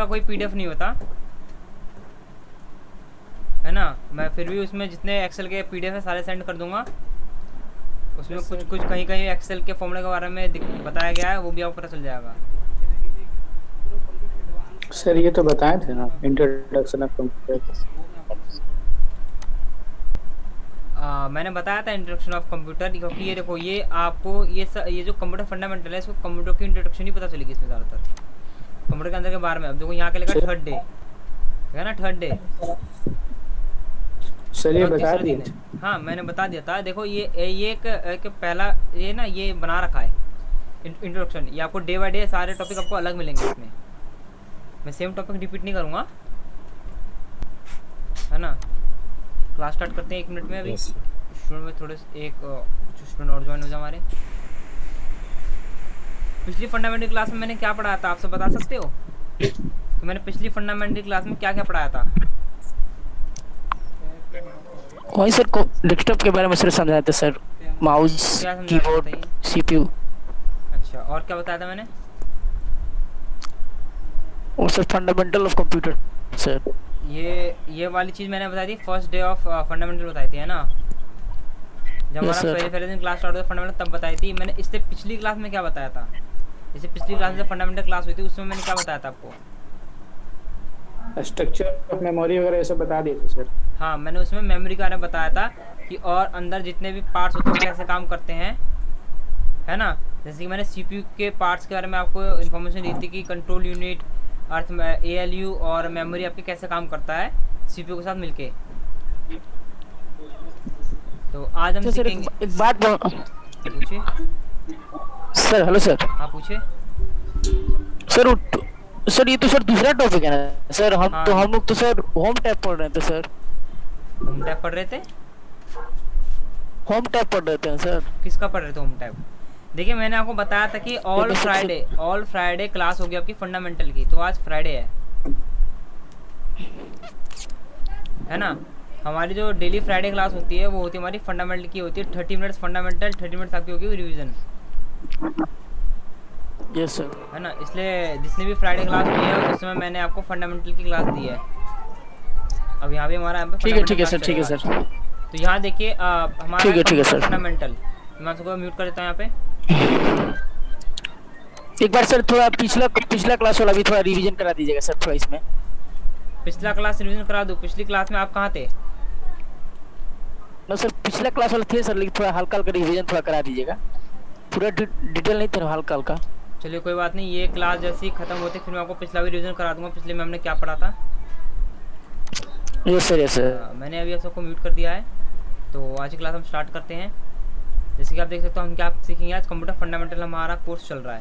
का कोई पीडीएफ नहीं होता है ना। मैं फिर भी उसमें जितने एक्सेल के पीडीएफ है सारे सेंड कर दूंगा। उसमें कुछ कुछ कहीं कहीं एक्सेल के फॉर्मूले के बारे में बताया गया है, वो भी आपको पता चल जाएगा। सर ये तो बताए थे ना, इंट्रोडक्शन ऑफ कंप्यूटर। मैंने बताया था इंट्रोडक्शन ऑफ कंप्यूटर, क्योंकि ये देखो ये आपको ये जो कंप्यूटर फंडामेंटल है, इसको कंप्यूटर की इंट्रोडक्शन ही पता चलेगी इसमें ज़्यादातर, कंप्यूटर के अंदर के बारे में। अब देखो यहाँ के लिखा थर्ड डे है ना, थर्ड डे सर ये बता दिए। हाँ मैंने बता दिया था। देखो ये एक पहला ये ना ये बना रखा है इंट्रोडक्शन। ये आपको डे बाय डे सारे टॉपिक आपको अलग मिलेंगे इसमें, मैं सेम टॉपिक रिपीट नहीं करूँगा है ना। क्लास स्टार्ट करते हैं 1 मिनट में। अभी स्टूडेंट में थोड़े एक स्टूडेंट और ज्वाइन हो जाए हमारे। पिछली फंडामेंटल क्लास में मैंने क्या पढ़ाया था, आप सब बता सकते हो? तो मैंने पिछली फंडामेंटल क्लास में क्या क्या पढ़ाया था? वही सर को डेस्कटॉप के बारे में सर समझाया था सर, माउस, कीबोर्ड, सीपीयू। अच्छा, और क्या बताया था मैंने? और sir fundamental of computer sir. ये वाली चीज़ मैंने बताई थी, फर्स्ट डे ऑफ फंडामेंटल बताई थी है ना, जब हमारा पहले दिन क्लास स्टार्ट हुआ फंडामेंटल तब बताई थी मैंने। इससे पिछली क्लास में क्या बताया था? जैसे पिछली क्लास में फंडामेंटल क्लास हुई थी उसमें मैंने क्या बताया था आपको? स्ट्रक्चर ऑफ मेमोरी वगैरह ये सब बता दिए थे सर। हाँ मैंने उसमें मेमोरी के बारे में बताया था कि और अंदर जितने भी पार्ट्स होते हैं कैसे काम करते हैं है ना। जैसे कि मैंने सीपीयू के पार्ट्स के बारे में आपको इन्फॉर्मेशन दी थी कि कंट्रोल यूनिट, अर्थ में एएलयू और मेमोरी आपके कैसे काम करता है सीपीयू के साथ मिलके। तो आज हम सीखेंगे। एक बात पूछिए सर। Hello sir. हाँ पूछिए सर ये तो सर दूसरा टॉपिक है ना सर। हम लोग तो सर होम टैब पढ़ रहे थे सर। होम टैब पढ़ रहे थे? होम टैब पढ़ रहे थे सर। किसका पढ़ रहे थे होम टैब? देखिए मैंने आपको बताया था कि ऑल फ्राइडे क्लास होगी आपकी फंडामेंटल की। तो आज फ्राइडे है ना। हमारी जो डेली फ्राइडे क्लास होती है वो होती है हमारी फंडामेंटल की होती है 30 मिनट्स फंडामेंटल, 30 मिनट्स आपकी होगी रिवीजन। यस सर है ना। इसलिए जितनी भी फ्राइडे क्लास हुई है उसमें मैंने आपको फंडामेंटल की क्लास दी है। अब यहाँ पे हमारा ठीक है सर। ठीक है सर। तो यहाँ देखिए हमारा ठीक है सर फंडामेंटल। मैं आपको म्यूट कर देता हूँ यहाँ पे। एक बार सर थोड़ा पिछला क्लास वाला भी थोड़ा रिवीजन करा दीजिएगा सर थोड़ा इसमें। पिछला क्लास रिवीजन करा दूँ? पिछली क्लास में आप कहाँ थे? ना सर पिछला क्लास वाला थे सर, लेकिन थोड़ा हल्का रिवीजन थोड़ा करा दीजिएगा। पूरा डिटेल नहीं था, हल्का। चलिए कोई बात नहीं, ये क्लास जैसे ही खत्म होती फिर मैं आपको पिछला भी रिवीजन करा दूंगा। पिछले में हमने क्या पढ़ा था? Yes sir. मैंने अभी सबको म्यूट कर दिया है। तो आज की क्लास हम स्टार्ट करते हैं। जैसे कि आप देख सकते हो हम क्या सीखेंगे आज। कंप्यूटर फंडामेंटल हमारा कोर्स चल रहा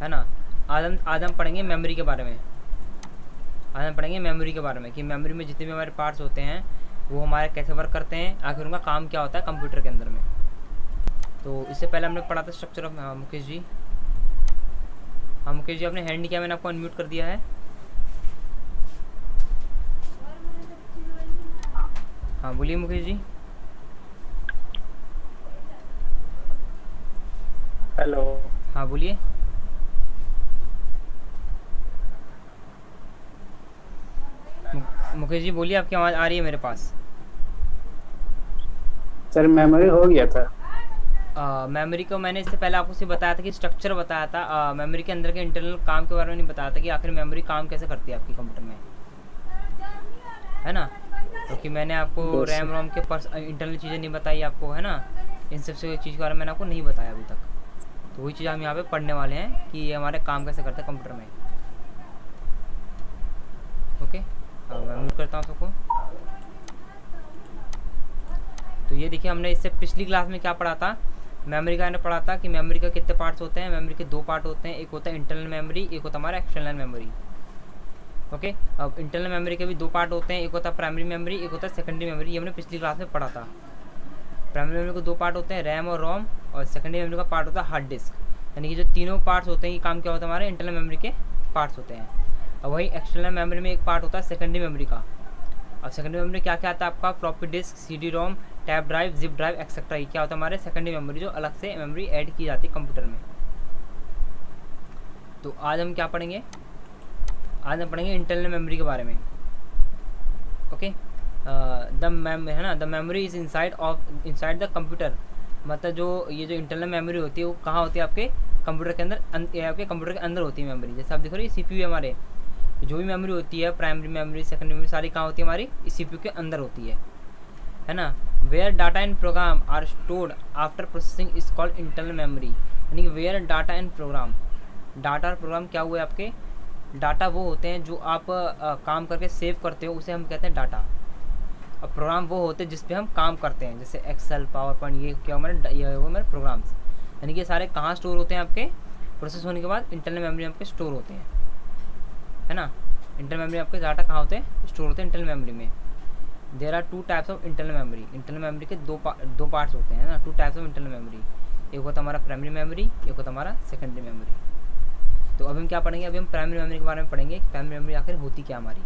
है ना। आज हम पढ़ेंगे मेमोरी के बारे में। आज हम पढ़ेंगे मेमोरी के बारे में कि मेमोरी में जितने भी हमारे पार्ट्स होते हैं वो हमारे कैसे वर्क करते हैं, आखिर उनका काम क्या होता है कंप्यूटर के अंदर में। तो इससे पहले हमने पढ़ा था स्ट्रक्चर ऑफ मुकेश जी। हाँ मुकेश जी आपने हैंड नहीं किया, मैंने आपको अनम्यूट कर दिया है। हाँ बोलिए मुकेश जी। हेलो। हाँ बोलिए। मुकेश जी बोलिए, आपकी आवाज़ आ रही है मेरे पास। सर मेमोरी हो गया था। मेमोरी को मैंने इससे पहले आपको सिर्फ बताया था कि स्ट्रक्चर बताया था। मेमोरी के अंदर के इंटरनल काम के बारे में नहीं बताया था कि आखिर मेमोरी काम कैसे करती है आपकी कंप्यूटर में, है ना। क्योंकि मैंने आपको रैम रोम के इंटरनल चीज़ें नहीं बताई आपको, है ना। इन सब से चीज़ के बारे में मैंने आपको नहीं बताया अभी तक। तो वही चीज़ हम यहाँ पे पढ़ने वाले हैं कि ये हमारे काम कैसे करते हैं कंप्यूटर में। ओके मैं म्यूट करता हूँ सबको। तो ये देखिए हमने इससे पिछली क्लास में क्या पढ़ा था, मेमोरी का पढ़ा था कि मेमोरी का कितने पार्ट्स होते हैं। मेमोरी के 2 पार्ट होते हैं, एक होता है इंटरनल मेमोरी, एक होता है हमारा एक्सटर्नल मेमोरी। ओके अब इंटरनल मेमोरी के भी 2 पार्ट होते हैं, एक होता है प्राइमरी मेमोरी, एक होता है सेकेंडरी मेमोरी। ये हमने पिछली क्लास में पढ़ा था। प्राइमरी मेमोरी के 2 पार्ट होते हैं, रैम और रोम, और सेकेंडरी मेमोरी का पार्ट होता है हार्ड डिस्क। यानी कि जो तीनों पार्ट्स होते हैं ये काम क्या होता है हमारे इंटरनल मेमोरी के पार्ट्स होते हैं। और वही एक्सटर्नल मेमोरी में एक पार्ट होता है सेकेंडरी मेमोरी का। अब सेकेंडरी मेमोरी क्या क्या आता है आपका? Floppy disk, CD ROM, tab drive, zip drive etcetera. ये क्या होता है हमारे सेकेंडरी मेमोरी, जो अलग से मेमोरी ऐड की जाती है कंप्यूटर में। तो आज हम क्या पढ़ेंगे? आज हम पढ़ेंगे इंटरनल मेमोरी के बारे में। ओके, है ना, the memory is inside the computer. मतलब जो ये जो इंटरनल मेमोरी होती है वो कहाँ होती है, आपके कंप्यूटर के अंदर, आपके कंप्यूटर के अंदर होती है मेमोरी। जैसे आप देखो रहे CPU हमारे जो भी मेमोरी होती है, प्राइमरी मेमोरी, सेकेंडरी मेमोरी, सारी कहाँ होती है, हमारी इस CPU के अंदर होती है ना। Where data and program are stored after processing is called internal memory. यानी कि where data and program, data और प्रोग्राम क्या हुए आपके, डाटा वो होते हैं जो आप काम करके सेव करते हो, उसे हम कहते हैं डाटा। और प्रोग्राम वो होते हैं जिस पे हम काम करते हैं, जैसे एक्सेल, पावर पॉइंट, ये क्या ये वो हमारे प्रोग्राम्स। यानी कि सारे कहाँ स्टोर होते हैं, आपके प्रोसेस होने के बाद इंटरनल मेमोरी आपके स्टोर होते हैं, है ना। इंटरनल मेमोरी आपके डाटा कहाँ होते हैं, स्टोर होते हैं इंटरनल मेमोरी में। There are 2 types of internal memory. Internal memory के दो पार्ट्स होते हैं ना, 2 टाइप्स ऑफ इंटरनल मेमोरी। एक होता है हमारा प्राइमरी मेमोरी, एक होता है हमारा सेकेंडरी मेमोरी। तो अभी हम क्या पढ़ेंगे, अभी हम प्राइमरी मेमोरी के बारे में पढ़ेंगे। प्राइमरी मेमोरी आखिर होती क्या हमारी,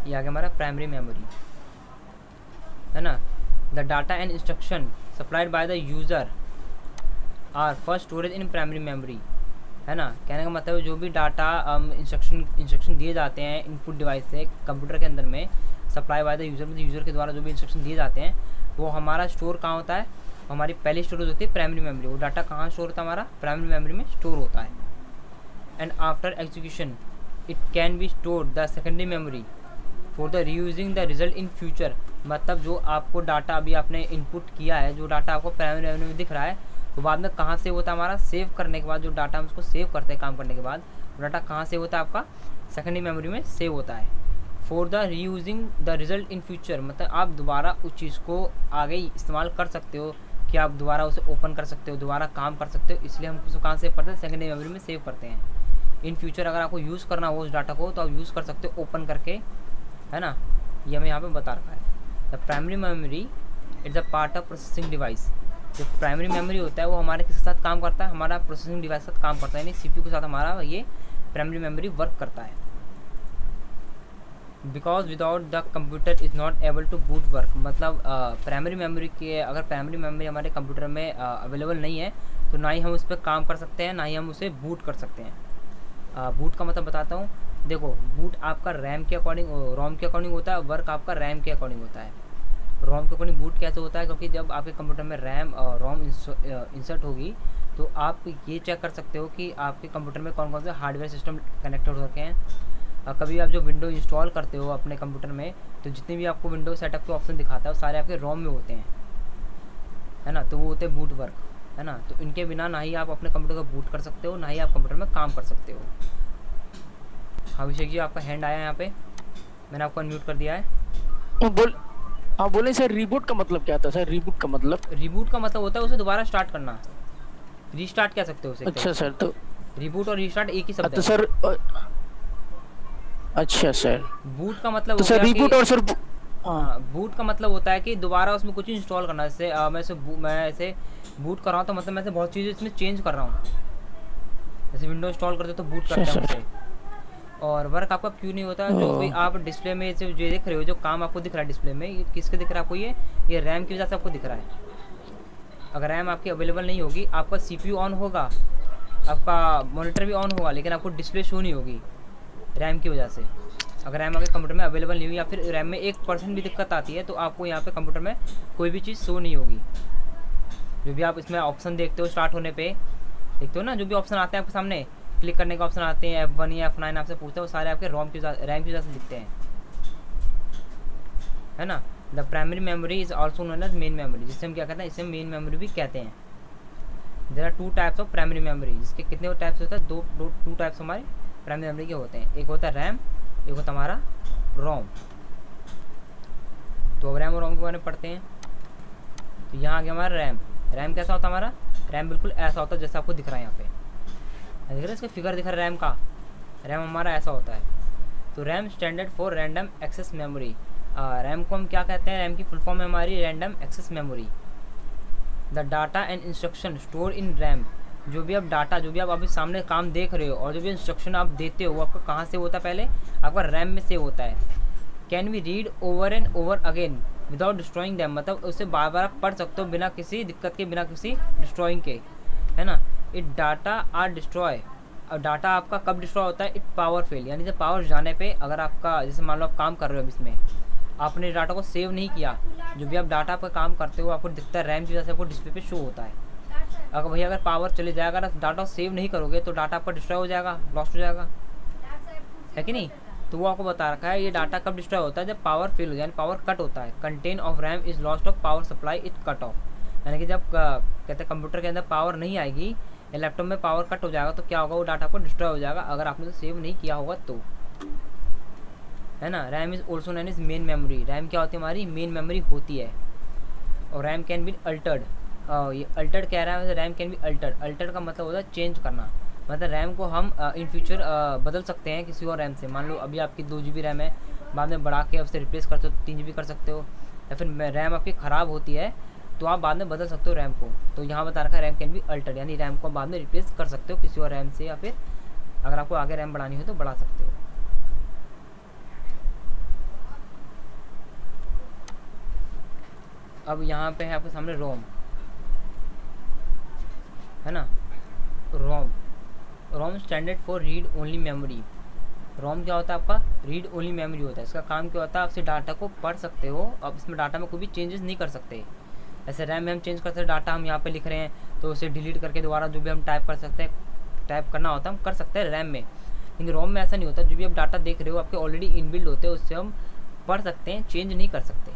ये आ गया हमारा प्राइमरी मेमोरी, है ना। The data and instruction supplied by the user are first storage in primary memory, है ना। कहने का मतलब जो भी डाटा इंस्ट्रक्शन दिए जाते हैं इनपुट डिवाइस से कंप्यूटर के अंदर में, सप्लाई बाय द यूज़र, मतलब यूज़र के द्वारा जो भी इंस्ट्रक्शन दिए जाते हैं वो हमारा स्टोर कहाँ होता है, हमारी पहली स्टोरेज होती है प्राइमरी मेमोरी। वो डाटा कहाँ स्टोर होता है, हमारा प्राइमरी मेमोरी में स्टोर होता है। And after execution it can be stored the secondary memory for the reusing the result in future. मतलब जो आपको डाटा अभी आपने इनपुट किया है, जो डाटा आपको प्राइमरी मेमोरी में दिख रहा है, वो बाद में कहाँ से होता है, हमारा सेव करने के बाद जो डाटा हम उसको सेव करते हैं काम करने के बाद, वो डाटा कहाँ से होता है, आपका सेकेंडरी मेमोरी में सेव होता है। For the reusing the result in future, मतलब आप दोबारा उस चीज़ को आगे इस्तेमाल कर सकते हो, कि आप दोबारा उसे ओपन कर सकते हो, दोबारा काम कर सकते हो, इसलिए हम उसको कहाँ सेव करते हैं, सेकेंडरी मेमोरी में सेव करते हैं। इन फ्यूचर अगर आपको यूज़ करना हो उस डाटा को तो आप यूज़ कर सकते हो ओपन करके, है ना। ये हमें यहाँ पे बता रखा है। The primary memory it's a part of processing device. जो प्राइमरी मेमोरी होता है वो हमारे किसके साथ काम करता है, हमारा प्रोसेसिंग डिवाइस के साथ काम करता है, यानी CPU के साथ हमारा ये प्राइमरी मेमोरी वर्क करता है। Because without the computer is not able to boot work. मतलब प्राइमरी मेमोरी के, अगर प्राइमरी मेमोरी हमारे कंप्यूटर में अवेलेबल नहीं है तो ना ही हम उस पर काम कर सकते हैं, ना ही हम उसे बूट कर सकते हैं। बूट का मतलब बताता हूँ। देखो, बूट आपका रैम के अकॉर्डिंग, रोम के अकॉर्डिंग होता है, वर्क आपका रैम के अकॉर्डिंग होता है। रोम के अकॉर्डिंग बूट कैसे होता है, क्योंकि जब आपके कंप्यूटर में रैम और रोम इंसर्ट होगी तो आप ये चेक कर सकते हो कि आपके कंप्यूटर में कौन कौन से हार्डवेयर सिस्टम कनेक्टेड हो रखे हैं। कभी आप जो विंडो इंस्टॉल करते हो अपने कंप्यूटर में, तो जितने भी आपको विंडो सेटअप के ऑप्शन दिखाता है वो सारे आपके रोम में होते हैं, है ना। तो वो होते हैं बूट वर्क, है ना। तो इनके बिना ना ही आप अपने कंप्यूटर को बूट कर सकते हो, ना ही आप कंप्यूटर में काम कर सकते हो। अभिषेक जी, आपका हैंड आया यहाँ पे, मैंने आपको अनम्यूट कर दिया है। बोले सर, रिबूट का मतलब क्या था सर? रिबूट का मतलब होता है उसे दोबारा स्टार्ट करना, रीस्टार्ट कह सकते हो उसे। अच्छा सर, तो रिबूट और रीस्टार्ट एक ही शब्द है। तो सर अच्छा सर, बूट का मतलब तो सर रिबूट और सर बूट का मतलब होता है कि दोबारा उसमें कुछ इंस्टॉल करना। जैसे मैं ऐसे बूट कर रहा हूँ तो मतलब मैं ऐसे बहुत चीज़ें इसमें चेंज कर रहा हूँ। जैसे विंडो इंस्टॉल करते तो बूट करते हैं उसे। और वर्क आपका क्यों नहीं होता, जो भी आप डिस्प्ले में जो देख रहे हो, जो काम आपको दिख रहा है डिस्प्ले में, ये किसके दिख रहा है आपको, ये रैम की वजह से आपको दिख रहा है। अगर रैम आपकी अवेलेबल नहीं होगी, आपका CPU ऑन होगा, आपका मॉनिटर भी ऑन होगा, लेकिन आपको डिस्प्ले शो नहीं होगी रैम की वजह से। अगर रैम आपके कंप्यूटर में अवेलेबल नहीं हुई या फिर रैम में 1% भी दिक्कत आती है तो आपको यहाँ पे कंप्यूटर में कोई भी चीज़ शो नहीं होगी। जो भी आप इसमें ऑप्शन देखते हो स्टार्ट होने पे, देखते हो ना, जो भी ऑप्शन आते हैं आपके सामने, क्लिक करने का ऑप्शन आते हैं, F1 या F9 आपसे पूछते हैं, वो सारे आपके रैम की वजह से दिखते हैं, है ना। The primary memory is also known as main memory, जिससे हम क्या कहते हैं, इसे मेन मेमोरी भी कहते हैं। There are 2 types of primary memory, जिसके कितने टाइप्स होते हैं, दो टाइप्स हमारे प्राइमरी मेमोरी के होते हैं। एक होता है रैम, एक होता है हमारा रोम। तो अब रैम और रोम के बारे में पढ़ते हैं। तो यहाँ आ गया हमारा रैम। रैम कैसा होता है हमारा, रैम बिल्कुल ऐसा होता है जैसा आपको दिख रहा है यहाँ पे, देख रहे हैं इसका फिगर दिख रहा है रैम का। रैम हमारा ऐसा होता है। तो RAM standard for random access memory. RAM को हम क्या कहते हैं, रैम की फुल फॉर्म है हमारी random access memory. The data and instruction store in RAM. जो भी आप डाटा, जो भी आप अभी सामने काम देख रहे हो और जो भी इंस्ट्रक्शन आप देते हो वो आपका कहाँ से होता है, पहले आपका रैम में सेव होता है। Can be read over and over again without destroying them, मतलब उसे बार बार आप पढ़ सकते हो बिना किसी दिक्कत के, बिना किसी डिस्ट्रॉइंग के, है ना। इट डाटा आर डिस्ट्रॉय अब डाटा आपका कब डिस्ट्रॉय होता है? इट पावर फेल, यानी जब पावर जाने पे अगर आपका, जैसे मान लो आप काम कर रहे हो अब इसमें, आपने डाटा को सेव नहीं किया, जो भी आप डाटा पर काम करते हो आपको दिखता है रैम की वजह से आपको डिस्प्ले पे शो होता है। अगर भैया अगर पावर चले जाएगा, अगर डाटा सेव नहीं करोगे तो डाटा आपका डिस्ट्रॉय हो जाएगा, लॉस्ट हो जाएगा, है कि नहीं? तो वो आपको बता रखा है ये डाटा कब डिस्ट्रॉय होता है? जब पावर फेल हो जाए, पावर कट होता है। Content of RAM is lost of power supply it cut off, यानी कि जब कहते हैं कंप्यूटर के अंदर पावर नहीं आएगी या लैपटॉप में पावर कट हो जाएगा तो क्या होगा? वो डाटा आपको डिस्ट्रॉय हो जाएगा, अगर आपने तो सेव नहीं किया होगा तो, है ना। RAM is also known as main memory. RAM क्या होती है? हमारी मेन मेमोरी होती है। और रैम कैन बी अल्टर्ड, ये अल्टर्ड कह रहा है, RAM can be altered. Altered का मतलब होता है चेंज करना, मतलब रैम को हम इन फ्यूचर बदल सकते हैं किसी और रैम से। मान लो अभी आपकी 2 GB रैम है, बाद में बढ़ा के उससे रिप्लेस करते हो 3 GB कर सकते हो, या फिर रैम आपकी ख़राब होती है तो आप बाद में बदल सकते हो रैम को। तो यहाँ बता रखा है रैम कैन बी अल्टर्ड, यानी रैम को बाद में रिप्लेस कर सकते हो किसी और रैम से, या फिर अगर आपको आगे रैम बढ़ानी हो तो बढ़ा सकते हो। अब यहाँ पे है आपके सामने रोम, है ना। ROM standard for read only memory. ROM क्या होता है? आपका रीड ओनली मेमोरी होता है। इसका काम क्या होता है? आप इस डाटा को पढ़ सकते हो, अब इसमें डाटा में कोई भी चेंजेस नहीं कर सकते। ऐसे रैम में हम चेंज कर सकते हैं, डाटा हम यहाँ पे लिख रहे हैं तो उसे डिलीट करके दोबारा जो भी हम टाइप कर सकते हैं, टाइप करना होता है हम कर सकते हैं रैम में, लेकिन रोम में ऐसा नहीं होता। जो भी आप डाटा देख रहे हो आपके ऑलरेडी इनबिल्ड होते हैं, उससे हम पढ़ सकते हैं, चेंज नहीं कर सकते,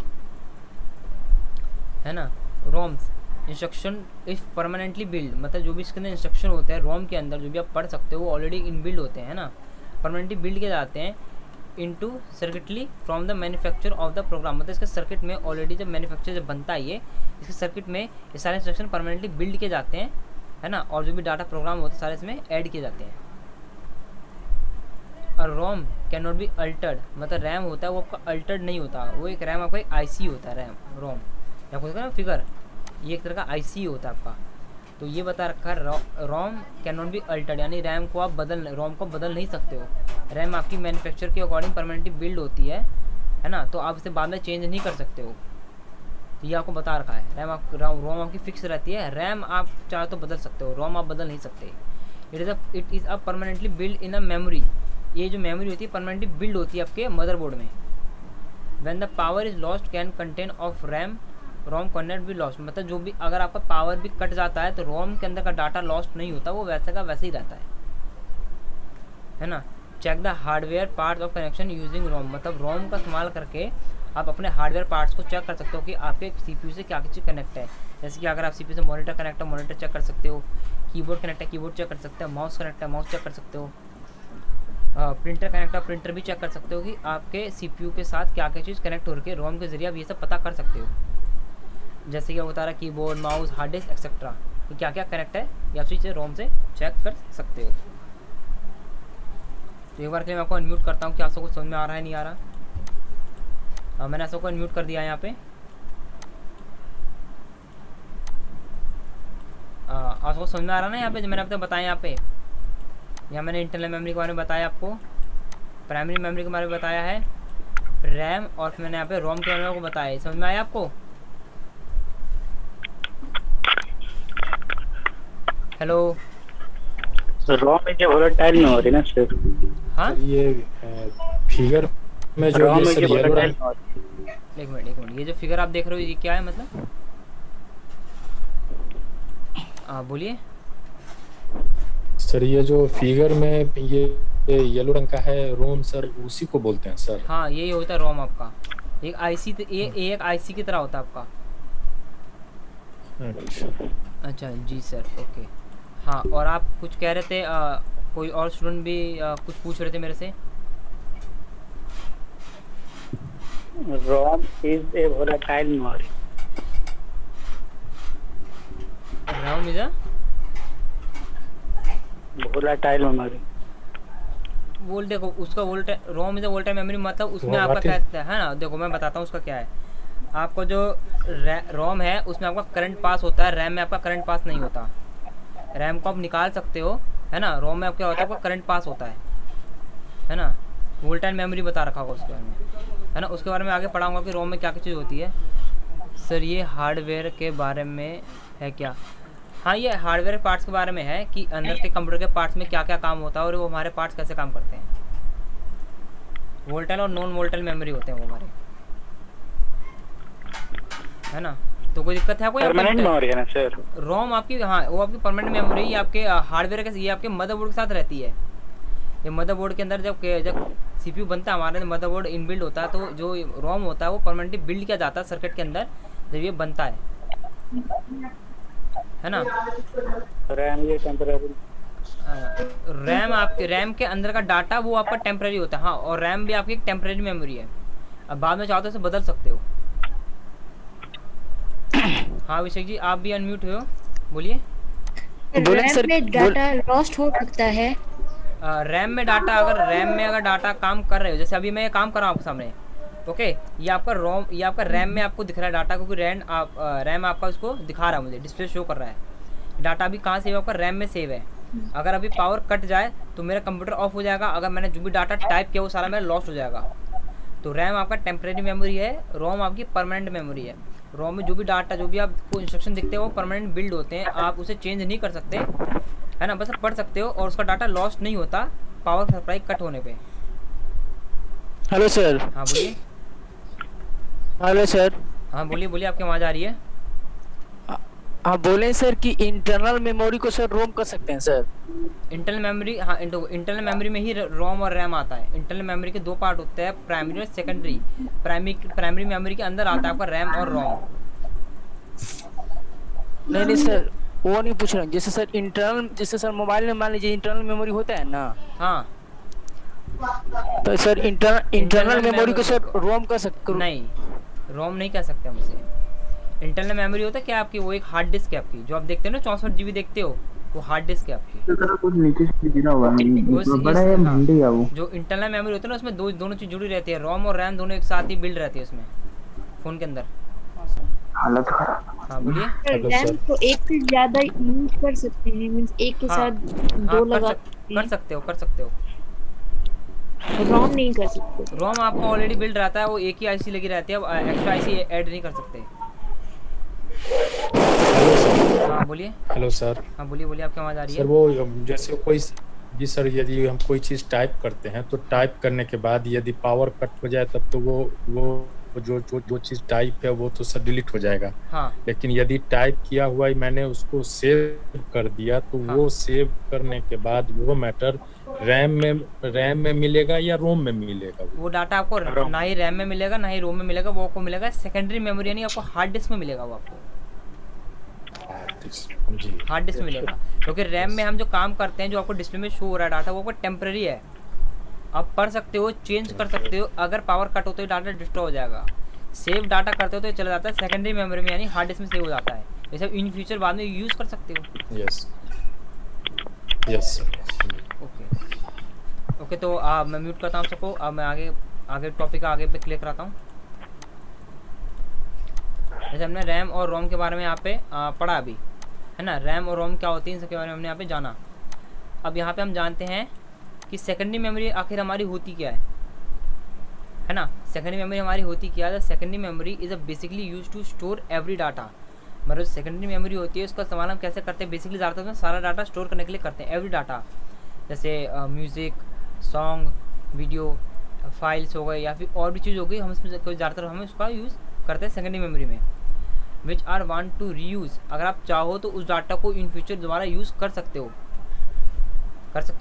है ना। Roams instruction if permanently build, मतलब जो भी इसके अंदर इंस्ट्रक्शन होते हैं रोम के अंदर जो भी आप पढ़ सकते हो वो ऑलरेडी इनबिल्ड होते हैं, ना, परमानेंटली बिल्ड किए जाते हैं into circuitry from the manufacture of the program. मतलब इसके सर्किट में ऑलरेडी जब मैन्युफैक्चर जब बनता है ये, इसके सर्किट में ये सारे इंस्ट्रक्शन परमानेंटली बिल्ड किए जाते हैं, है ना, और जो भी डाटा प्रोग्राम होते हैं सारे इसमें ऐड किए जाते हैं। और रोम कैन नॉट बी अल्टर्ड, मतलब रैम होता है वो आपका अल्टर्ड नहीं होता, वो एक रैम आपका एक IC होता है, रैम रोम या कुछ ना फिगर, ये एक तरह का IC होता है आपका। तो ये बता रखा है रोम कैन नॉट बी अल्टर्ड, यानी रैम को आप रोम को बदल नहीं सकते हो। रैम आपकी मैन्युफैक्चर के अकॉर्डिंग परमानेंटली बिल्ड होती है ना, तो आप इसे बाद में चेंज नहीं कर सकते हो। तो ये आपको बता रखा है रोम आपकी फिक्स रहती है, रैम आप चाहे तो बदल सकते हो, रोम आप बदल नहीं सकते। It is a permanently build in a memory, ये जो मेमोरी होती है परमानेंटली बिल्ड होती है आपके मदरबोर्ड में। When the power is lost can content of RAM ROM can not be lost, मतलब जो भी अगर आपका पावर भी कट जाता है तो रोम के अंदर का डाटा लॉस्ट नहीं होता, वो वैसे का वैसे ही रहता है ना। Check the hardware parts of connection using ROM, मतलब रोम का इस्तेमाल करके आप अपने हार्डवेयर पार्ट्स को चेक कर सकते हो कि आपके CPU से क्या चीज़ कनेक्ट है। जैसे कि अगर आप CPU से मॉनिटर कनेक्ट है मॉनिटर चेक कर सकते हो, कीबोर्ड कनेक्ट है कीबोर्ड चेक कर सकते हो, माउस कनेक्ट है माउस चेक कर सकते हो, प्रिंटर कनेक्ट है प्रिंटर भी चेक कर सकते हो कि आपके CPU के साथ क्या क्या चीज़ कनेक्ट हो रही है। रोम के जरिए आप ये सब पता कर सकते हो, जैसे कि बता रहा keyboard mouse hard disk etcetera, तो क्या क्या कनेक्ट है ये आप चीज़ें रोम से चेक कर सकते हो। तो एक बार के लिए मैं आपको अनम्यूट करता हूँ, क्या आपको कुछ समझ में आ रहा है नहीं आ रहा? मैंने सबको अनम्यूट कर दिया यहाँ पे। आपको समझ में आ रहा ना यहाँ पे जो मैंने आपको बताया? यहाँ मैंने इंटरनल मेमोरी के बारे में बताया, आपको प्राइमरी मेमोरी के बारे में बताया है, रैम, और फिर मैंने यहाँ पे रोम के बारे में आपको बताया। समझ में आया आपको? हेलो रोम में जो वोलेटाइल मेमोरी ना सर, हाँ ये फिगर में जो ये सर येलो रंग, एक मिनट, ये जो फिगर आप देख रहे हो ये क्या है मतलब? बोलिए सर। ये जो फिगर में ये येलो रंग का है रोम सर, उसी को बोलते हैं सर। हाँ यही होता है रोम आपका, एक IC एक IC की तरह होता है आपका। अच्छा जी सर, ओके। हाँ और आप कुछ कह रहे थे, कोई और स्टूडेंट भी कुछ पूछ रहे थे मेरे से। ROM is a volatile memory. ROM is a volatile memory, देखो उसका ROM is a volatile memory, मतलब उसमें आपका क्या है ना, देखो मैं बताता हूँ उसका क्या है। आपको जो रोम है उसमें आपका करंट पास होता है, रैम में आपका करंट पास नहीं होता। रैम को आप निकाल सकते हो, है ना, रोम में आपका होता है आपका करंट पास होता है ना। वोलेटाइल मेमोरी बता रखा होगा उसके बारे में, है ना, उसके बारे में आगे पढ़ाऊंगा कि रोम में क्या क्या चीज़ होती है। सर ये हार्डवेयर के बारे में है क्या? हाँ, ये हार्डवेयर पार्ट्स के बारे में है कि अंदर के कंप्यूटर के पार्ट्स में क्या क्या काम होता है और वो हमारे पार्ट्स कैसे काम करते हैं। वोल्टाइल और नॉन वोल्टाइल मेमोरी होते हैं वो हमारे, है ना। तो कोई दिक्कत है आपको? परमानेंट मेमोरी है ना सर? रोम आपकी, हाँ वो आपकी परमानेंट मेमोरी, ये आपके हार्डवेयर के, ये आपके मदरबोर्ड के साथ रहती है। ये मदरबोर्ड के अंदर जब सीपीयू बनता है हमारे मदरबोर्ड इनबिल्ड होता है, तो जो रोम होता है वो परमानेंटली बिल्ड किया जाता है सर्किट के अंदर जब ये बनता है ना। रैम ये टेम्परेरी, रैम आपके, रैम के अंदर का डाटा वो आपका टेम्परेरी होता है। हाँ, और रैम भी आपकी एक टेम्परेरी मेमोरी है। अब बाद में चाहो तो इसे बदल सकते हो। हाँ अभिषेक जी, आप भी अनम्यूट हो, बोलिए। रैम में डाटा लॉस्ट हो सकता है? रैम में डाटा, अगर डाटा काम कर रहे हो, जैसे अभी मैं ये काम कर रहा हूँ आपके सामने, ओके, ये आपका रोम, ये आपका रैम में आपको दिख रहा है डाटा, क्योंकि रैम आपका उसको दिखा रहा है, मुझे डिस्प्ले शो कर रहा है। डाटा अभी कहाँ सेव है? आपका रैम में सेव है। अगर अभी पावर कट जाए तो मेरा कंप्यूटर ऑफ हो जाएगा, अगर मैंने जो भी डाटा टाइप किया वो सारा मेरा लॉस्ट हो जाएगा। तो रैम आपका टेम्परेरी मेमोरी है, रोम आपकी परमानेंट मेमोरी है। रोम में जो भी डाटा, जो भी आपको इंस्ट्रक्शन दिखते हैं वो परमानेंट बिल्ड होते हैं, आप उसे चेंज नहीं कर सकते, है ना, बस पढ़ सकते हो और उसका डाटा लॉस्ट नहीं होता पावर सप्लाई कट होने पे। Hello sir. हाँ बोलिए। Hello sir. हाँ बोलिए, आपकी आवाज़ आ रही है। हाँ बोले सर कि इंटरनल मेमोरी को सर रोम कर सकते हैं सर? इंटरनल मेमोरी, हाँ इंटरनल मेमोरी में ही रोम और रैम आता है। इंटरनल मेमोरी के दो पार्ट होते हैं, प्राइमरी और सेकेंडरी। प्राइमरी मेमोरी के अंदर आता है आपका रैम और रोम। नहीं सर, वो नहीं पूछ रहा हूँ। जैसे सर इंटरनल, जैसे सर मोबाइल में मान लीजिए इंटरनल मेमोरी होता है ना, हाँ, तो सर इंटरनल मेमोरी को सर रोम कर सकते? नहीं, रोम नहीं कह सकते हम उसे। इंटरनल मेमोरी होता है क्या आपकी, वो एक हार्ड डिस्क है आपकी, जो आप देखते हो ना 64 GB देखते हो, वो हार्ड डिस्क है आपकी। कुछ नीचे से गिरा हुआ है, बड़ा है मंडी है वो। जो इंटरनल मेमोरी होता है ना, उसमें दोनों चीज जुड़ी रहती है, रोम और रैम दोनों एक साथ ही बिल्ड रहती है उसमें, फोन के अंदर। हालत खराब। हाँ बोलिए। रैम को एक से ज्यादा यूज कर सकते हैं, मींस एक के साथ दो लगा कर सकते हो। रोम नहीं कर सकते? रोम आपका ऑलरेडी बिल्ड रहता है, वो एक ही आईसी लगी रहती है, अब एक्स्ट्रा आईसी ऐड नहीं कर सकते। Hello sir. हाँ बोलिए। Hello sir. हाँ बोलिए, आपकी आवाज़ आ रही है। सर वो जैसे कोई, जी सर, यदि हम कोई चीज़ टाइप करते हैं तो टाइप करने के बाद यदि पावर कट हो जाए तब तो वो जो चीज़ टाइप है वो तो सर डिलीट हो जाएगा। हाँ। लेकिन यदि टाइप किया हुआ ही मैंने उसको सेव कर दिया तो हाँ। वो सेव करने के बाद वो मैटर रैम में मिलेगा या रोम में मिलेगा? वो डाटा आपको ना ही रैम में मिलेगा ना ही रोम में मिलेगा, वो आपको मिलेगा सेकेंडरी मेमोरी, यानी आपको हार्ड डिस्क में मिलेगा। वो आपको हार्ड डिस्क में मिलेगा, क्योंकि रैम में हम जो काम करते हैं, जो आपको डिस्प्ले में शो हो रहा है डाटा, वो आपको टेम्परेरी है, आप पढ़ सकते हो, चेंज कर सकते हो। अगर पावर कट होते हो डाटा डिस्ट्रॉय हो जाएगा। सेव डाटा करते हो तो चला जाता है सेकेंडरी मेमोरी में, यानी हार्ड डिस्क में सेव हो जाता है। ये सब इन फ्यूचर बाद में यूज़ कर सकते हो। यस। ओके, तो मैं म्यूट करता हूँ सबको। अब मैं आगे टॉपिक आगे पे क्लिक कराता हूँ। जैसे हमने रैम और रोम के बारे में यहाँ पे पढ़ा अभी, है ना, रैम और रोम क्या होती है, इन सबके बारे में हमने यहाँ पे जाना। अब यहाँ पे हम जानते हैं कि सेकेंडरी मेमोरी आखिर हमारी होती क्या है ना। सेकेंडरी मेमोरी हमारी होती क्या है? Secondary memory is basically use to store every data. मतलब सेकेंडरी मेमोरी होती है, उसका इस्तेमाल हम कैसे करते हैं? बेसिकली ज़्यादातर में सारा डाटा स्टोर करने के लिए करते हैं, एवरी डाटा, जैसे म्यूज़िक, सॉन्ग, वीडियो, फाइल्स हो गए या फिर और भी चीज़ हो गई, हम इसमें ज़्यादातर हम उसका यूज़ करते हैं सेकेंडरी मेमोरी में। Which are want to reuse, अगर आप चाहो तो उस डाटा को इन फ्यूचर दोबारा यूज़ कर सकते हो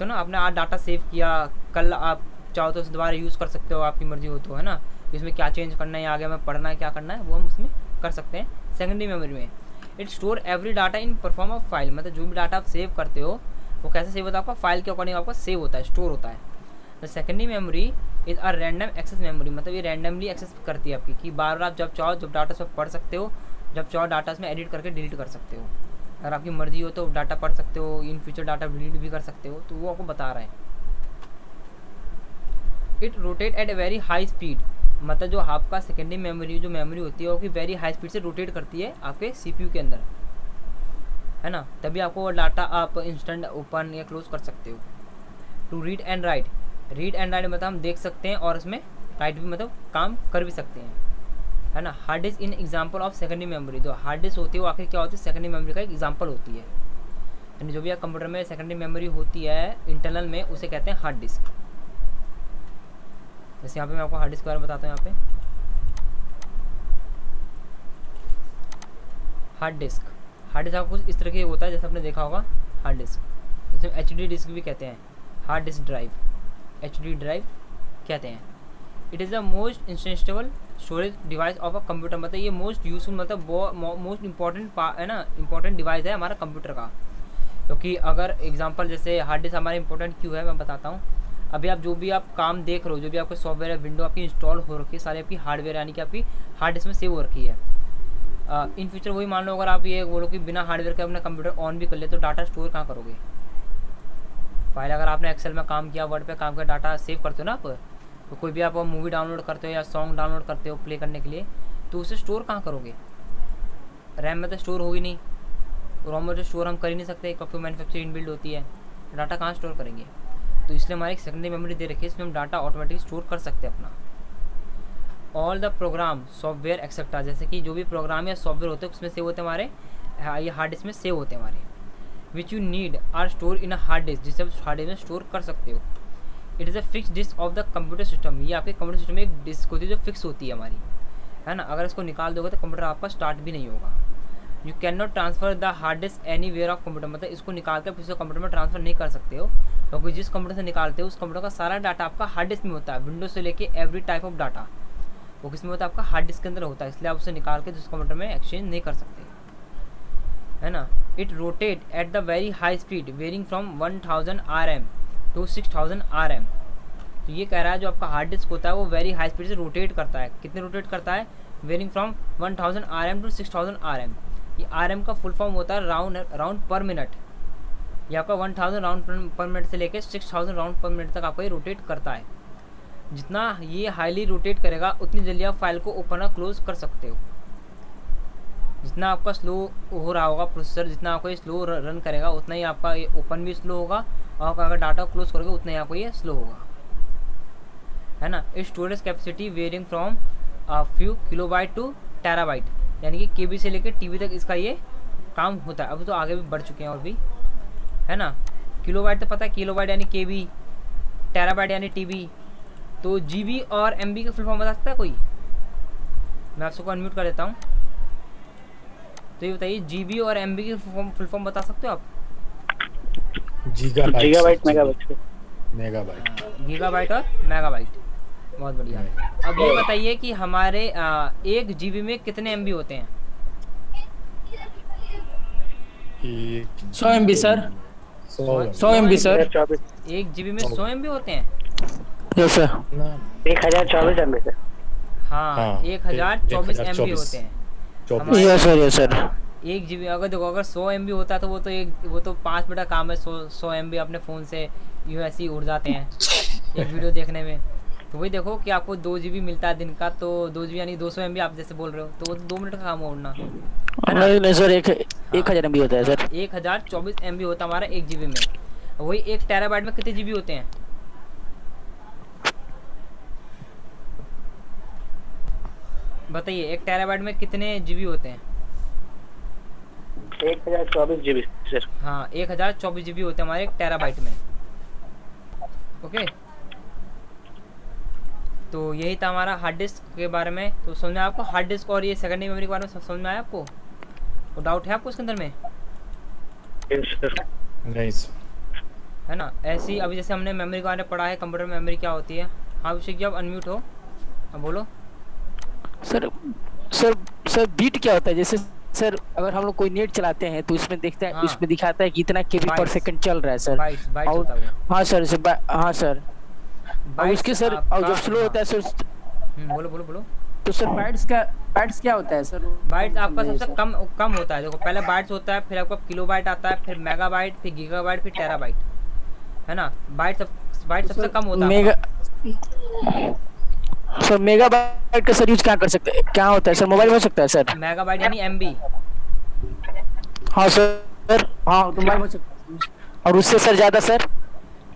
ना। आपने आज डाटा सेव किया, कल आप चाहो तो उसे दोबारा यूज़ कर सकते हो, आपकी मर्जी हो तो, है ना। इसमें क्या चेंज करना है, आगे हमें पढ़ना है, क्या करना है, वो हम उसमें कर सकते हैं सेकेंडरी मेमोरी में। It store every data in form of file, मतलब जो भी डाटा आप सेव करते हो वो कैसे सेव होता है? आपका फाइल के अकॉर्डिंग आपका सेव होता है, स्टोर होता है। The secondary memory is a random access memory, मतलब ये रैंडमली एक्सेस करती है आपकी, कि बार बार आप जब चाहो जब डाटा सब पढ़ सकते हो, जब चाहो डाटा इसमें एडिट करके डिलीट कर सकते हो। अगर आपकी मर्जी हो तो डाटा पढ़ सकते हो, इन फ्यूचर डाटा डिलीट भी कर सकते हो, तो वो आपको बता रहा है। It rotate eight a very high speed, मतलब जो आपका सेकेंडरी मेमोरी जो मेमोरी होती है वो की वेरी हाई स्पीड से रोटेट करती है आपके CPU के अंदर, है ना, तभी आपको वो डाटा आप इंस्टेंट ओपन या क्लोज कर सकते हो। To read and write, read and write मतलब हम देख सकते हैं और उसमें राइट भी मतलब काम कर भी सकते हैं। है ना। Hard disk in example of secondary memory, जो हार्ड डिस्क होती है वो आखिर क्या होती है, सेकेंडरी मेमोरी का एक एग्जांपल होती है। यानी जो भी कंप्यूटर में सेकेंडरी मेमोरी होती है इंटरनल में, उसे कहते हैं हार्ड डिस्क। जैसे यहाँ पे मैं आपको हार्ड डिस्क के बारे में बताता हूँ। यहाँ पे हार्ड डिस्क आपको कुछ इस तरह की होता है, जैसे आपने देखा होगा हार्ड डिस्क, जैसे HD डिस्क भी कहते हैं, hard disk drive, HD drive कहते हैं। It is the most indispensable storage device of a computer, मतलब ये मोस्ट यूजफुल, मतलब मोस्ट इंपॉर्टेंट है ना, इंपॉर्टेंट डिवाइस है हमारा कंप्यूटर का। क्योंकि अगर एग्जांपल जैसे हार्ड डिस्क हमारा इंपॉर्टेंट क्यों है मैं बताता हूँ। अभी आप जो भी आप काम देख रहे हो, जो भी आपके सॉफ्टवेयर विंडो आपकी इंस्टॉल हो रखी है, सारी आपकी हार्डवेयर यानी कि आपकी हार्ड डिस्क में सेव हो रखी है। इन फ्यूचर वही मान लो अगर आप ये बोलो कि बिना हार्डवेयर के अपना कंप्यूटर ऑन भी कर ले, तो डाटा स्टोर कहाँ करोगे। फाइल अगर आपने एक्सेल में काम किया, वर्ड पे काम किया, डाटा सेव करते हो ना आप, तो कोई भी आप मूवी डाउनलोड करते हो या सॉन्ग डाउनलोड करते हो प्ले करने के लिए, तो उसे स्टोर कहाँ करोगे। रैम में तो स्टोर होगी नहीं, रोम में तो स्टोर हम कर ही नहीं सकते क्योंकि मैन्युफैक्चर इनबिल्ड होती है, डाटा कहाँ स्टोर करेंगे। तो इसलिए हमारी एक सेकेंडरी मेमोरी दे रखी है, इसमें हम डाटा ऑटोमेटिक स्टोर कर सकते हैं अपना। All the program software etcetera, जैसे कि जो भी प्रोग्राम या सॉफ्टवेयर होते हैं उसमें सेव होते हैं हमारे, ये हार्ड डिस्क में सेव होते हैं हमारे। Which you need are store in a hard disk, जिसे आप हार्ड डिस्क में स्टोर कर सकते हो। It is a fix disk of the computer system, ये आपके कंप्यूटर सिस्टम में एक डिस्क होती है जो फिक्स होती है हमारी, है ना। अगर इसको निकाल दोगे तो कंप्यूटर आपका स्टार्ट भी नहीं होगा। You can not transfer the hard disk anywhere of computer, मतलब इसको निकाल कर किसी कंप्यूटर में ट्रांसफर नहीं कर सकते हो, क्योंकि जिस कंप्यूटर से निकालते हो उस कंप्यूटर का सारा डाटा आपका हार्ड डिस्क में होता है। विंडोज से लेके एवरी टाइप ऑफ डाटा वो किस में होता है, आपका हार्ड डिस्क के अंदर होता है, इसलिए आप उसे निकाल के दूसरे कंप्यूटर में एक्सचेंज नहीं कर सकते, है ना। It rotate at the very high speed varying from 1000 RM to 6000 RM। तो ये कह रहा है जो आपका हार्ड डिस्क होता है वो वेरी हाई स्पीड से रोटेट करता है। कितने रोटेट करता है, varying from 1000 RM to 6000 RM। ये RM का फुल फॉर्म होता है राउंड पर मिनट। ये आपका 1000 राउंड पर मिनट से लेकर 6000 राउंड पर मिनट तक आपका ये रोटेट करता है। जितना ये हाईली रोटेट करेगा उतनी जल्दी आप फाइल को ओपन और क्लोज कर सकते हो। जितना आपका स्लो हो रहा होगा प्रोसेसर, जितना आपको ये स्लो रन करेगा उतना ही आपका ये ओपन भी स्लो होगा, और अगर डाटा क्लोज करोगे उतना ही आपको ये स्लो होगा, है ना। इस storage capacity varying from few kilobyte to terabyte, यानी कि केबी से लेकर टीबी तक इसका ये काम होता है। अभी तो आगे भी बढ़ चुके हैं और भी, है ना। किलोबाइट तो पता है, किलोबाइट यानी केबी, टेराबाइट यानी टीबी। तो जीबी और एमबी का फुल फॉर्म बता सकता है कोई, मैं आप सबको अनम्यूट कर देता हूँ। तो ये बताइए जीबी और एमबी की फुल फॉर्म बता सकते हो आप। गीगाबाइट मेगाबाइट गीगाबाइट और मेगाबाइट, बहुत बढ़िया। अब ये बताइए कि हमारे 1 GB में कितने MB होते हैं। 100 MB sir, 100 MB sir. 1 GB में 100 MB होते हैं। Yes sir. 1024 MB sir. हाँ 1024 MB होते हैं। Yes sir, yes sir. 1 GB अगर देखो, अगर 100 MB होता है तो वो तो 5 मिनट का काम है। 100 MB अपने फ़ोन से यूँ ऐसे ही उड़ जाते हैं एक वीडियो देखने में। तो वही देखो कि आपको 2 GB मिलता है दिन का, तो 2 GB यानी 200 MB आप जैसे बोल रहे हो, तो वो 2 मिनट का काम है उड़ना, है ना। नहीं सर, 1000 MB होता है सर। 1024 MB होता है हमारा 1 GB में। वही 1 टेराबाइट में कितने GB होते हैं। बताइए 1 टेराबाइट में कितने GB होते हैं। 1024 GB सर। हाँ 1024 GB होते हैं हमारे 1 टेराबाइट में। ओके, तो यही था हमारा हार्ड डिस्क के बारे में। तो समझ में आपको हार्ड डिस्क और ये सेकेंडरी मेमोरी के बारे में समझ में आया आपको। तो डाउट है आपको इसके अंदर में। नहीं सर, है ना। ऐसी अभी जैसे हमने मेमोरी के बारे में पढ़ा है, कंप्यूटर मेमोरी क्या होती है। हाँ अभिषेक जी आप अनम्यूट हो, अब बोलो। सर बीट क्या होता है। जैसे सर अगर हम लोग कोई नेट चलाते हैं तो इसमें देखते हैं, इसमें दिखाता है कि इतना केबी पर सेकंड चल रहा है सर। बाइट्स होता है। हाँ सर, हाँ सर। और उसके सर और जब स्लो होता है सर। बोलो। तो सर बाइट्स क्या होता है सर। बाइट्स आपका सबसे कम होता है। देखो पहले बाइट्स होता है, फिर आपका किलोबाइट आता है, फिर मेगाबाइट, फिर गीगाबाइट, फिर टेराबाइट, है ना। बाइट सबसे कम होता है। सर मेगाबाइट का सर यूज क्या कर सकते हैं, क्या होता है सर। मोबाइल में हो सकता है सर। मेगाबाइट यानी MB। हाँ सर, हाँ तो मोबाइल में हो सकता है। और उससे सर ज्यादा सर,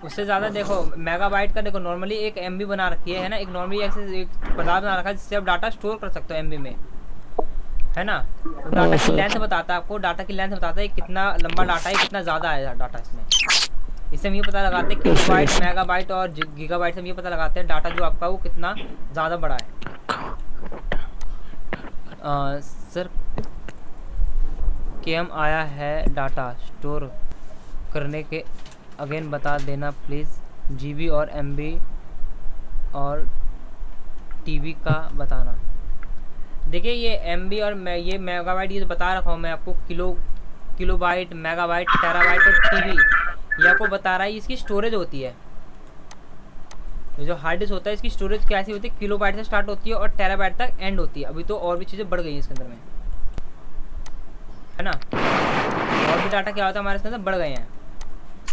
उससे ज़्यादा देखो मेगाबाइट का देखो नॉर्मली एक एमबी बना रखी है ना, एक नॉर्मली एक पदार्थ बना रखा है जिससे आप डाटा स्टोर कर सकते हो एमबी में, है ना। तो डाटा की लेंथ बताता है आपको, डाटा की लेंथ बताता है कितना लंबा डाटा है, कितना ज़्यादा है डाटा इसमें। इससे हम ये पता लगाते हैं किलोबाइट, मेगाबाइट और गीगाबाइट से हम ये पता लगाते हैं डाटा जो आपका वो कितना ज़्यादा बड़ा है। सर केम आया है डाटा स्टोर करने के, अगेन बता देना प्लीज़। जीबी और एमबी और टीबी का बताना। देखिए ये एमबी और ये मेगाबाइट ये बता रखा हूँ मैं आपको, किलोबाइट, मेगाबाइट, टेराबाइट और टीबी ये आपको बता रहा है। इसकी स्टोरेज होती है, जो हार्ड डिस्क होता है इसकी स्टोरेज कैसी होती है, किलोबाइट से स्टार्ट होती है और टेराबाइट तक एंड होती है। अभी तो और भी चीज़ें बढ़ गई हैं इसके अंदर में, है ना। और भी डाटा क्या होता है हमारे इसके अंदर बढ़ गए हैं।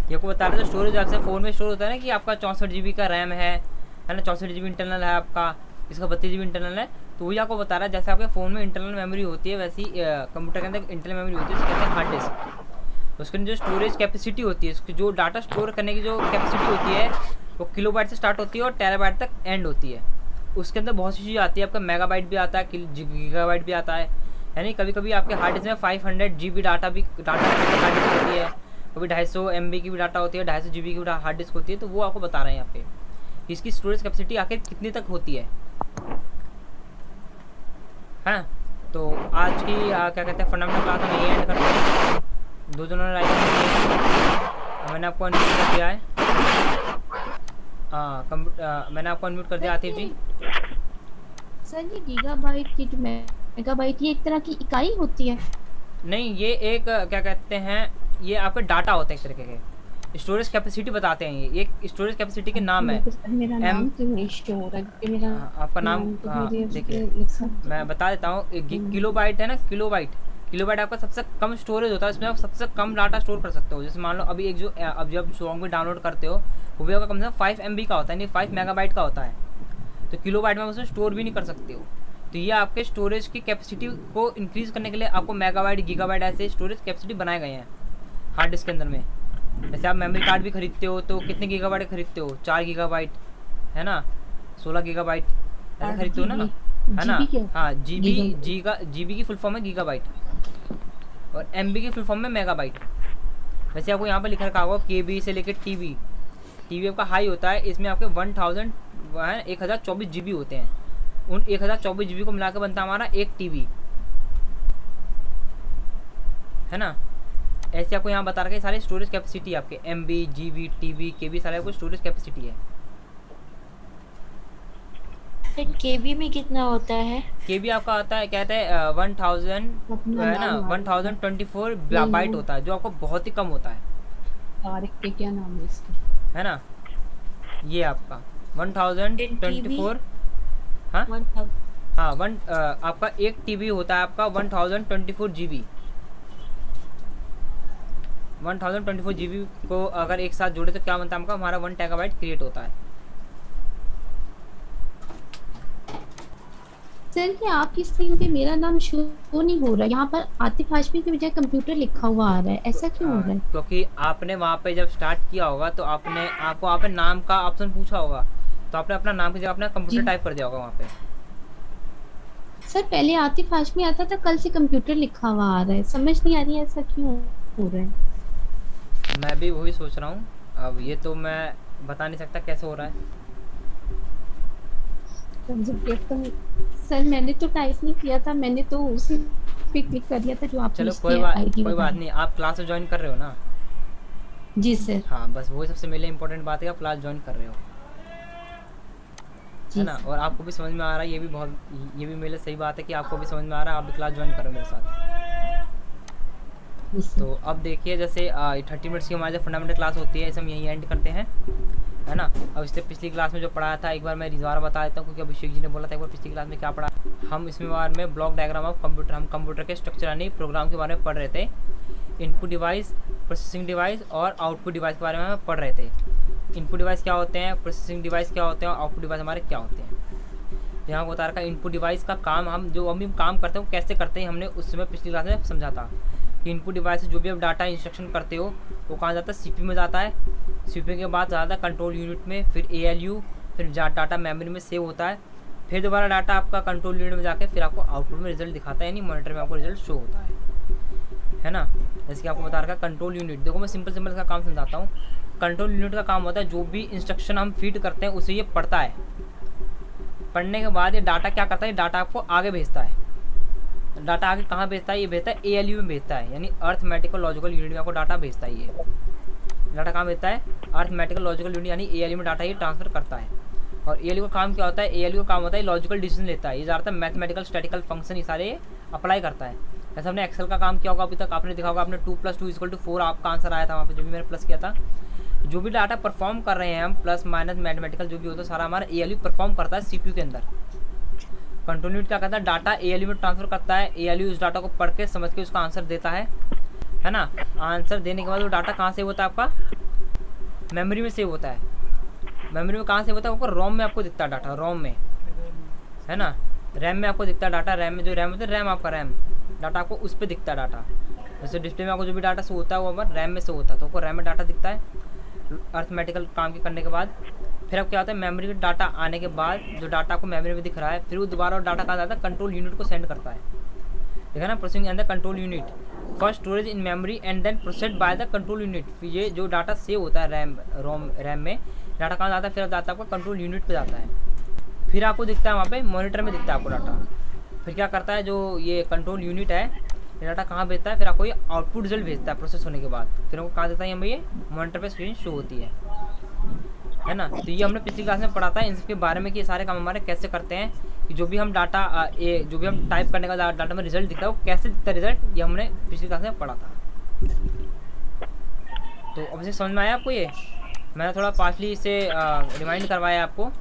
ये को बता रहे थे स्टोरेज आपसे फ़ोन में स्टोर होता है ना कि आपका 64 GB का रैम है ना, 64 GB इंटरनल है आपका, इसका 32 GB इंटरनल है। तो वही आपको बता रहा है जैसे आपके फ़ोन में इंटरनल मेमोरी होती है वैसी कंप्यूटर के अंदर इंटरनल मेमोरी होती है, उसके कहते हैं हार्ड डिस्क। उसके जो स्टोरेज कैपेसिटी होती है, उसकी जो डाटा स्टोर करने की जो कैपेसिटी होती है वो किलोबाइट से स्टार्ट होती है और टेराबाइट तक एंड होती है। उसके अंदर बहुत सी चीज़ें आती है, आपका मेगाबाइट भी आता है, गीगाबाइट भी आता है, यानी कभी कभी आपके हार्ड डिस्क में 500 GB डाटा हार्ड डिस्क होती है, कभी 250 MB की भी डाटा होती है, 250 GB की भी हार्ड डिस्क होती है। तो वो आपको बता रहे हैं यहाँ पे इसकी स्टोरेज कैपेसिटी आखिर कितनी तक होती है। हाँ, तो आज की क्या कहते हैं फंडामेंटल क्लास हम यही एंड करते हैं। दो जनों ने मैंने आपको अनम्यूट कर दिया है। मैंने आपको अनम्यूट कर दिया आतिफ जी। सर ये गीगाबाइट की जो मेगाबाइट ये एक तरह की इकाई होती है? नहीं, ये एक क्या कहते हैं, ये आपके डाटा होते हैं एक तरीके के, स्टोरेज कैपेसिटी बताते हैं। ये एक स्टोरेज कैपेसिटी के नाम है। मेरा नाम क्यों नहीं शो हो रहा है? मेरा आपका नाम देखिए मैं बता देता हूँ। किलोबाइट है ना, किलोबाइट आपका सबसे कम स्टोरेज होता है, इसमें आप सबसे कम डाटा स्टोर कर सकते हो। जैसे मान लो अभी एक जो अब जब सॉन्ग भी डाउनलोड करते हो वो भी आपका कम से कम 5 MB का होता है, नहीं 5 मेगाबाइट का होता है। तो किलोबाइट में उसमें स्टोर भी नहीं कर सकते हो। तो ये आपके स्टोरेज की कैपेसिटी को इंक्रीज़ करने के लिए आपको मेगाबाइट, गीगाबाइट ऐसे स्टोरेज कैपेसिटी बनाए गए हैं हार्ड डिस्क के अंदर में। जैसे आप मेमोरी कार्ड भी खरीदते हो तो कितने गीगाबाइट खरीदते हो? 4 गीगाबाइट, है ना, 16 गीगाबाइट ऐसे खरीदते हो ना, है ना। हाँ, जीबी की फुल फॉर्म है गीगाबाइट और एमबी की फुल फॉर्म में मेगाबाइट। वैसे आपको यहाँ पर लिखा रखा होगा केबी से लेकर टीबी आपका हाई होता है, इसमें आपके 1024 GB होते हैं। उन 1024 GB को मिलाकर बनता है हमारा 1 TB, है ना। ऐसे आपको यहाँ बता रखा है सारे स्टोरेज कैपेसिटी आपके MB, GB, TB, KB सारे आपको स्टोरेज कैपेसिटी है। केबी में कितना होता है? केबी आपका आता है कहते हैं 1000 है ना, 1024 बाइट होता है, जो आपको बहुत ही कम होता है। तारिक के क्या नाम है इसका, है ना। ये आपका 1024 हाँ हाँ आपका 1 TB होता है आपका 1024 GB। 1024 GB को अगर एक साथ जोड़े तो क्या बनता है आपका, हमारा 1 टेराबाइट क्रिएट होता है। सर कि आपकी स्क्रीन पे मेरा नाम शो नहीं हो रहा है, यहाँ पर आतिफ हाशमी की बजाय कंप्यूटर लिखा हुआ आ रहा है, ऐसा क्यों हो रहा है? क्योंकि आपने वहाँ पे जब स्टार्ट किया होगा तो आपको वहाँ पे नाम का ऑप्शन पूछा होगा, तो आपने अपना नाम की जगह अपना कंप्यूटर टाइप कर दिया होगा वहाँ पे। सर पहले आतिफ हाशमी आता था, कल से कंप्यूटर लिखा हुआ आ रहा है, समझ नहीं आ रही है ऐसा क्यों हो रहा है। मैं भी वही सोच रहा हूँ, अब ये तो मैं बता नहीं सकता कैसे हो रहा है। तो सर मैंने तो टाइप नहीं किया था, मैंने तो उसी पे क्लिक कर दिया था जो आप। चलो कोई बात नहीं, आप क्लास ज्वाइन कर रहे हो ना? जी सर। हाँ, बस वही सबसे मेरे इम्पोर्टेंट बात है, आप क्लास ज्वाइन कर रहे हो, है ना। और आपको भी समझ में आ रहा है, ये भी मेरे सही बात है कि आपको भी समझ में आ रहा है, आप भी क्लास ज्वाइन करो मेरे साथ। तो अब देखिए जैसे 30 मिनट्स की हमारी फंडामेंटल क्लास होती है, इसे हम यहीं एंड करते हैं, है ना। अब इससे पिछली क्लास में जो पढ़ाया था एक बार मैं रिजवार बता देता हूँ, क्योंकि अभिषेक जी ने बोला था एक बार पिछली क्लास में क्या पढ़ा। हम इसमें बार में ब्लॉक डायग्राम ऑफ कंप्यूटर, हम कंप्यूटर के स्ट्रक्चर यानी प्रोग्राम के बारे में पढ़ रहे थे। इनपुट डिवाइस, प्रोसेसिंग डिवाइस और आउटपुट डिवाइस के बारे में हम पढ़ रहे थे। इनपुट डिवाइस क्या होते हैं, प्रोसेसिंग डिवाइस क्या होते हैं और आउटपुट डिवाइस हमारे क्या होते हैं। यहाँ बता रखा इनपुट डिवाइस का काम हम काम करते हैं वो कैसे करते हैं, हमने उस समय पिछली क्लास में समझा था। कि इनपुट डिवाइस से जो भी आप डाटा इंस्ट्रक्शन करते हो वो कहाँ जाता है, सीपीयू में जाता है। सीपीयू के बाद जाता है कंट्रोल यूनिट में, फिर एएलयू, फिर डाटा मेमोरी में सेव होता है, फिर दोबारा डाटा आपका कंट्रोल यूनिट में जाके फिर आपको आउटपुट में रिजल्ट दिखाता है, यानी मॉनिटर में आपको रिजल्ट शो होता है ना। जैसे कि आपको बता रखा कंट्रोल यूनिट, देखो मैं सिंपल का काम समझाता हूँ। कंट्रोल यूनिट का काम होता है जो भी इंस्ट्रक्शन हम फीड करते हैं उसे ये पढ़ता है, पढ़ने के बाद ये डाटा क्या करता है, डाटा आपको आगे भेजता है। डाटा आगे कहाँ भेजता है, ये भेजता है एएलयू में भेजता है, यानी अर्थमेटिकल लॉजिकल यूनिट में आपको डाटा भेजता है। ये डाटा कहाँ भेजता है, अर्थमेटिकल लॉजिकल यूनिट यानी एएलयू में डाटा ये ट्रांसफर करता है। और एएलयू का काम क्या होता है, एएलयू का काम होता है लॉजिकल डिसीजन लेता है, ये ज़्यादातर मैथमेटिकल स्टैटिकल फंक्शन ये सारे अप्लाई करता है। जैसे हमने एक्सेल का काम किया होगा अभी तक, आपने देखा होगा, आपने 2 + 2 = 4 आपका आंसर आया था वहाँ पे, जो भी मैंने प्लस किया था। जो भी डाटा परफॉर्म कर रहे हैं हम, प्लस माइनस मैथमेटिकल जो भी होता है सारा हमारा एएलयू परफॉर्म करता है सीपीयू के अंदर। कंट्रोल यूनिट क्या करता है, डाटा एएलयू में ट्रांसफर करता है, एएलयू उस डाटा को पढ़ के समझ के उसका आंसर देता है ना। आंसर देने के बाद वो डाटा कहाँ सेव होता है, आपका मेमोरी में सेव होता है। मेमोरी में कहाँ सेव होता है, ऊपर रोम में आपको दिखता है डाटा, रोम में, है ना। रैम में आपको दिखता है डाटा, रैम में जो रैम होता है, रैम आपका रैम डाटा आपको उस पर दिखता है डाटा। जैसे डिस्प्ले में आपको जो भी डाटा शो होता है वो हमारा रैम में से होता है, तो आपको रैम में डाटा दिखता है। अर्थमेटिकल काम के करने के बाद फिर अब क्या होता है, मेमोरी का डाटा आने के बाद जो डाटा आपको मेमोरी में दिख रहा है, फिर वो दोबारा डाटा कहाँ जाता है, कंट्रोल यूनिट को सेंड करता है। देखा ना, processing and the control unit, first storage in memory and then processed by the control unit. ये जो डाटा सेव होता है रैम में, डाटा कहाँ जाता है, फिर जाता है आपका कंट्रोल यूनिट पे जाता है। फिर आपको दिखता है वहाँ पे मॉनिटर में दिखता है आपको डाटा। फिर क्या करता है, जो ये कंट्रोल यूनिट है ये डाटा कहाँ भेजता है, फिर आपको ये आउटपुट रिजल्ट भेजता है प्रोसेस होने के बाद। फिर हमको कहाँ देता है, यहाँ ये मॉनिटर पे स्क्रीन शो होती है ना। तो ये हमने पिछली क्लास में पढ़ा था इन सबके बारे में कि ये सारे काम हमारे कैसे करते हैं, कि जो भी हम डाटा जो भी हम टाइप करने का डाटा में रिजल्ट दिखता है वो कैसे दिखता है रिजल्ट, ये हमने पिछली क्लास में पढ़ा था। तो अब से समझ में आया आपको, ये मैंने थोड़ा पार्शली इसे रिमाइंड करवाया आपको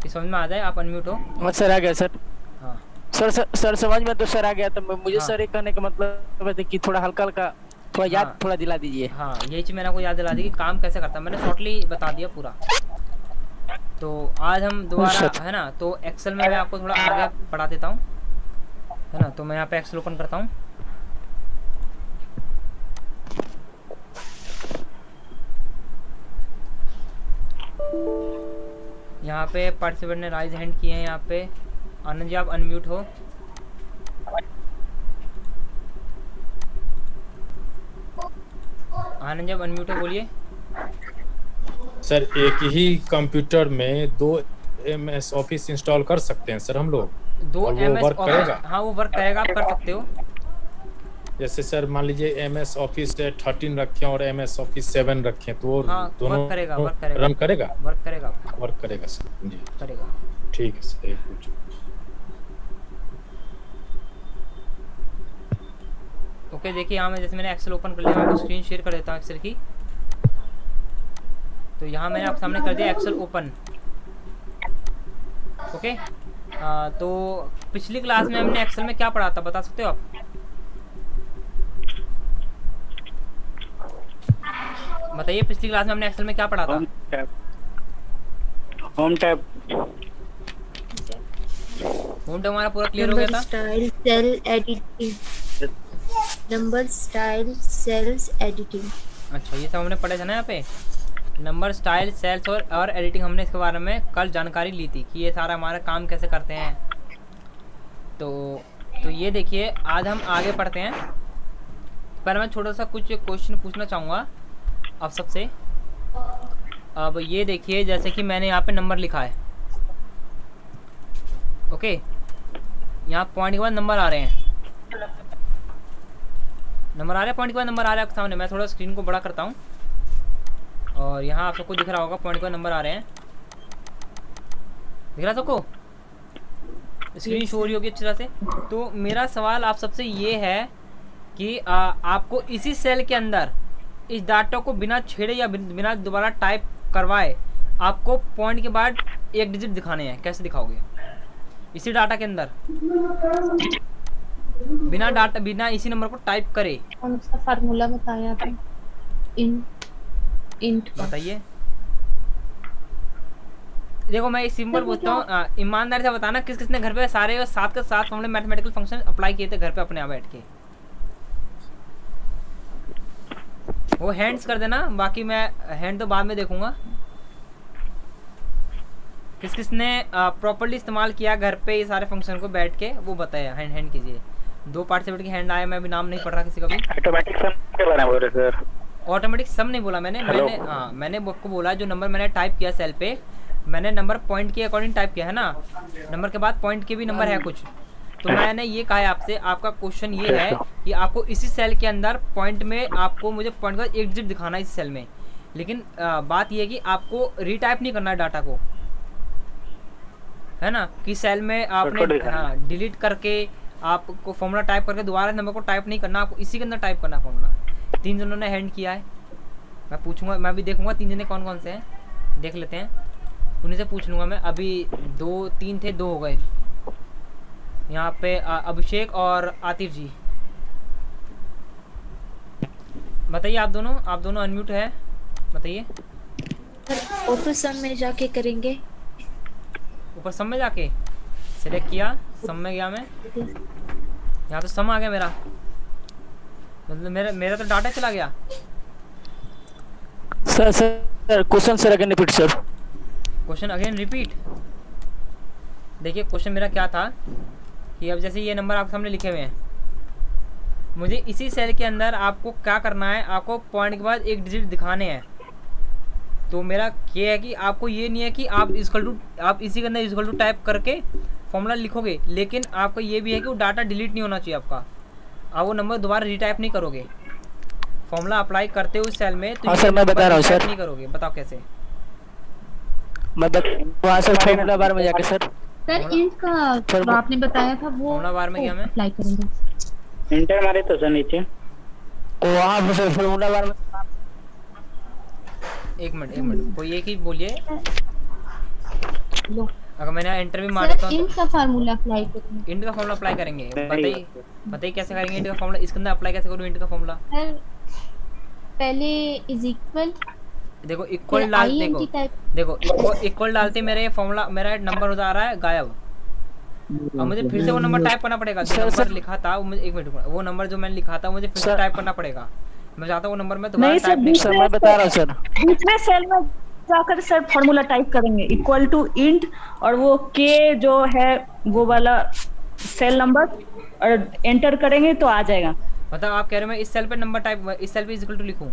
कि समझ में आ जाए। आप अनम्यूट हो। सर आ गया सर। हाँ सर समझ में तो सर आ गया। तो मुझे हाँ। सर ये कहने का मतलब है कि थोड़ा हल्का थोड़ा याद हाँ। थोड़ा दिला दीजिए। हाँ, यही चीज़ मैंने आपको याद दिला दी कि काम कैसे करता है, मैंने शॉर्टली बता दिया पूरा। तो आज हम दोबारा, है ना, तो एक्सेल में मैं आपको थोड़ा आगे पढ़ा देता हूँ, है ना। तो मैं यहाँ पे एक्सेल ओपन करता हूँ। यहाँ पे पार्टिसिपेंट ने राइज हैंड किए हैं। यहाँ पे आनंद जी आप अनम्यूट हो। आनंद जी आप अनम्यूट हो, बोलिए। सर एक ही कंप्यूटर में 2 MS ऑफिस इंस्टॉल कर सकते हैं सर हम लोग? 2 और वो MS वर्क करेगा? हाँ वो वर्क करेगा, आप कर सकते हो। जैसे सर मान लीजिए MS ऑफिस 13 रखें और MS ऑफिस 7 रखें, तो हाँ, दोनों वर्क करेगा रन करेगा? वर्क करेगा वर्क करेगा सर जी, करेगा। ठीक है सर। एक कुछ ओके, देखिए यहाँ में जैसे मैंने एक्सेल ओपन कर लिया, मैं आपको स्क्रीन शेयर कर देता हूँ एक्सेल की। तो यहाँ मैंने आपके सामने कर दिया एक्सेल ओपन। ओके, तो पिछली क्लास में हमने एक्सेल में क्या पढ़ा था, बता सकते हो आप? बताइए, पिछली क्लास में हमने एक्सेल में क्या पढ़ा था? होम टैब हमारा पूरा क्लियर हो गया था। Style cell editing, number style cells editing. अच्छा, ये सब हमने पढ़े थे ना यहाँ पे। नंबर स्टाइल सेल्स और एडिटिंग, हमने इसके बारे में कल जानकारी ली थी कि ये सारा हमारा काम कैसे करते हैं। तो ये देखिए, आज हम आगे पढ़ते हैं। पहले मैं छोटा सा कुछ क्वेश्चन पूछना चाहूँगा आप सबसे। अब ये देखिए, जैसे कि मैंने यहाँ पे नंबर लिखा है। ओके, यहाँ पॉइंट के बाद नंबर आ रहे हैं, पॉइंट के बाद नंबर आ रहा है आपके सामने। मैं थोड़ा स्क्रीन को बड़ा करता हूँ और यहाँ आप सबको दिख रहा होगा पॉइंट के बाद नंबर आ रहे हैं। दिख रहा सबको? स्क्रीन शो हो रही होगी अच्छी तरह से। तो मेरा सवाल आप सबसे ये है कि आपको इसी सेल के अंदर इस डाटा को बिना छेड़े या बिना दोबारा टाइप करवाए आपको पॉइंट के बाद 1 डिजिट दिखाने हैं। कैसे दिखाओगे? इसी डाटा के अंदर बिना इसी नंबर को टाइप करे। कौन सा फार्मूला बताया था? इंट बताइए। देखो मैं एक सिंपल पूछता हूँ, ईमानदारी से बताना किस किसने घर पे सारे साथ के साथ हमने मैथमेटिकल फंक्शन अप्लाई किए थे घर पे अपने यहाँ बैठ के। वो हैंड्स कर देना, बाकी मैं हैंड तो बाद में देखूंगा। किस किसने प्रॉपर्ली इस्तेमाल किया घर पे ये सारे फंक्शन को बैठ के, वो बताया। हैंड कीजिए। 2 पार्टिसिपेंट की हैंड आया, मैं भी नाम नहीं पढ़ रहा किसी का भी। ऑटोमेटिक सम के बारे में बोल रहे सर। ऑटोमेटिक सम नहीं बोला मैंने। मैंने आपको बोला जो नंबर मैंने टाइप किया सेल पे, मैंने नंबर पॉइंट के अकॉर्डिंग टाइप किया है ना, नंबर के बाद पॉइंट के भी नंबर है कुछ, तो मैंने ये कहा है आपसे, आपका क्वेश्चन ये है कि आपको इसी सेल के अंदर पॉइंट में आपको मुझे पॉइंट का एक डिजिट दिखाना है इस सेल में, लेकिन बात ये है कि आपको रीटाइप नहीं करना है डाटा को, है ना, कि सेल में आपने डिलीट करके आपको फॉर्मूला टाइप करके दोबारा नंबर को टाइप नहीं करना, आपको इसी के अंदर टाइप करना फॉर्मूला। 3 जनों ने हैंड किया है, मैं पूछूंगा, मैं भी देखूंगा 3 जने कौन कौन से हैं, देख लेते हैं, उन्हीं से पूछ लूँगा मैं। अभी 2-3 थे, 2 हो गए यहाँ पे। अभिषेक और आतिफ जी, बताइए। आप दोनों अनम्यूट है, बताइए। ऊपर सम में जाके करेंगे। ऊपर सम में जाके सिलेक्ट किया, सम में गया मैं, यहाँ तो सम आ गया मेरा, मतलब मेरा तो डाटा चला गया। Sir question sir again repeat sir. Question again repeat. देखिए क्वेश्चन मेरा क्या था कि अब जैसे ये नंबर आपके सामने लिखे हुए हैं, मुझे इसी सेल के अंदर आपको क्या करना है, आपको पॉइंट के बाद एक डिजिट दिखाने हैं। तो मेरा ये है कि आपको ये नहीं है कि आप आप इसी के अंदर इक्वल टू टाइप करके फॉर्मूला लिखोगे, लेकिन आपको ये भी है कि वो डाटा डिलीट नहीं होना चाहिए आपका, आप वो नंबर दोबारा रीटाइप नहीं करोगे। फॉर्मूला अप्लाई करते हो उस सेल में, तो सर मैं बता रहा हूँ सर, नहीं करोगे। बताओ कैसे? मैं वहाँ सर फॉर्मूला बार में जाके सर इंट का जो आपने बताया था वो फॉर्मूला बार में क्या मैं अप्लाई करेंगे। इंटर मारे तो सर नीचे वहाँ पे सर फॉर्मूला बार में। एक मिनट कोई एक ही बोलिए। लो अगर मैंने एंटर भी मारा तो इंट का फार्मूला अप्लाई करेंगे। इंट का फार्मूला अप्लाई करेंगे, बताइए कैसे करेंगे इंट का फार्मूला, इसके अंदर अप्लाई कैसे करूं इंट का फार्मूला? सर पहले इज इक्वल, देखो इक्वल डाल, देखो इक्वल डालते मेरा ये फार्मूला, मेरा नंबर हो जा रहा है गायब। अब मुझे फिर से वो नंबर टाइप करना पड़ेगा जो नंबर लिखा था, एक मिनट, वो नंबर जो मैंने लिखा था मुझे फिर से टाइप करना पड़ेगा। मैं चाहता हूँ वो नंबर में दोबारा टाइप नहीं सर, मैं बता रहा हूँ सर, दूसरे सेल में जाकर सर फॉर्मूला टाइप करेंगे इक्वल टू इंट, और वो के जो है वो वाला सेल नंबर और एंटर करेंगे तो आ जाएगा। मतलब आप कह रहे हो मैं इस सेल पे नंबर टाइप, इस सेल पे इक्वल टू लिखूं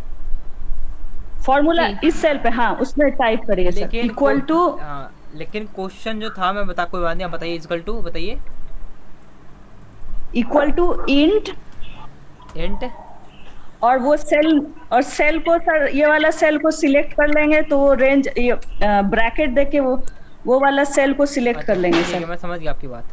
फॉर्मूला इस सेल पे, हाँ उसमें टाइप करिए सर इक्वल टू। हाँ लेकिन क्वेश्चन जो था मैं बता, कोई बात नहीं, आप बताइए इक्वल टू, बताइए इक्वल टू इंट और वो सेल, और सेल को सर ये वाला सेल को सिलेक्ट कर लेंगे तो वो रेंज ब्रैकेट देके वो वाला सेल को सिलेक्ट कर लेंगे सर। मैं समझ गया आपकी बात।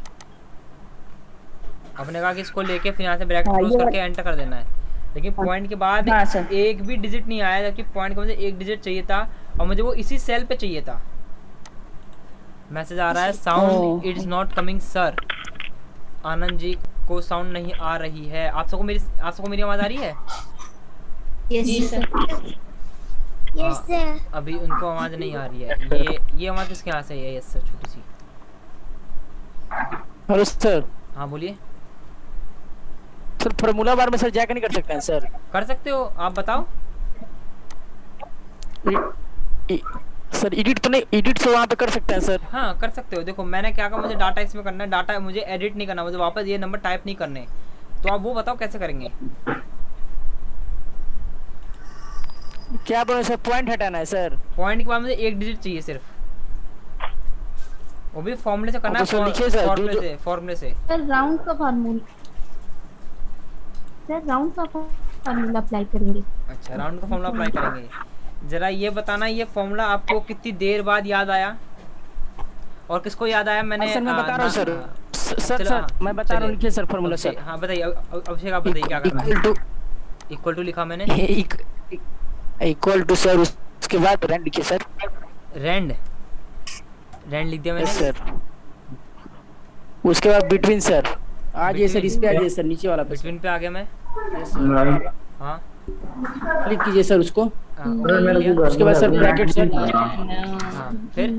आपने कहा कि इसको लेके फिर यहाँ से ब्रैकेट क्लोज करके एंटर कर देना है, लेकिन पॉइंट के बाद एक भी डिजिट नहीं आया, जबकि पॉइंट का मुझे एक डिजिट चाहिए था और मुझे वो इसी सेल पे चाहिए था। मैसेज आ रहा है sound it is not coming sir, Anand ji को साउंड नहीं आ रही है। आप सबको मेरी आवाज आ रही है? Yes sir. Yes sir. अभी उनको आवाज नहीं आ रही है। ये आवाज किसके यहाँ से है? यस सर, छोटी सी। Hello sir. हाँ बोलिए सर। फॉर्मूला बार में सर जाके नहीं कर सकते हैं सर? कर सकते हो, आप बताओ। सर एडिट तो नहीं, एडिट से वहाँ पे कर सकते हैं सर? हाँ कर सकते हो। देखो मैंने क्या कहा, मुझे डाटा इसमें करना है, डाटा मुझे एडिट नहीं करना, मुझे वापस ये नंबर टाइप नहीं करने, तो आप वो बताओ कैसे करेंगे? क्या बोले सर? पॉइंट हटाना है सर? पॉइंट के बाद मुझे एक डिजिट चाहिए सिर्फ, वो भी फॉर्मूले से करना है, फॉर्मूले से। सर राउंड का फार्मूला अप्लाई करेंगे। अच्छा राउंड का फार्मूला अप्लाई करेंगे। जरा ये बताना, ये फार्मूला आपको कितनी देर बाद याद आया और किसको याद आया? मैंने मैं बता रहा हूँ सर। सर मैं बता रहा हूँ, लिखिए सर फॉर्मूला सर। हाँ बताइए अभिषेक, आप बताइए क्या करना है? इक्वल टू लिखा मैंने, इक्वल टू सर, उसके बाद रेंड लिखिए सर। रेंड लिख दिया मैंने सर। उसके बाद बिटवीन सर आ जाइए सर, इस पे आ जाइए सर, नीचे वाला बिटवीन पे आ गया मैं। हाँ क्लिक कीजिए सर उसको। उसके बाद सर ब्रैकेट सर। फिर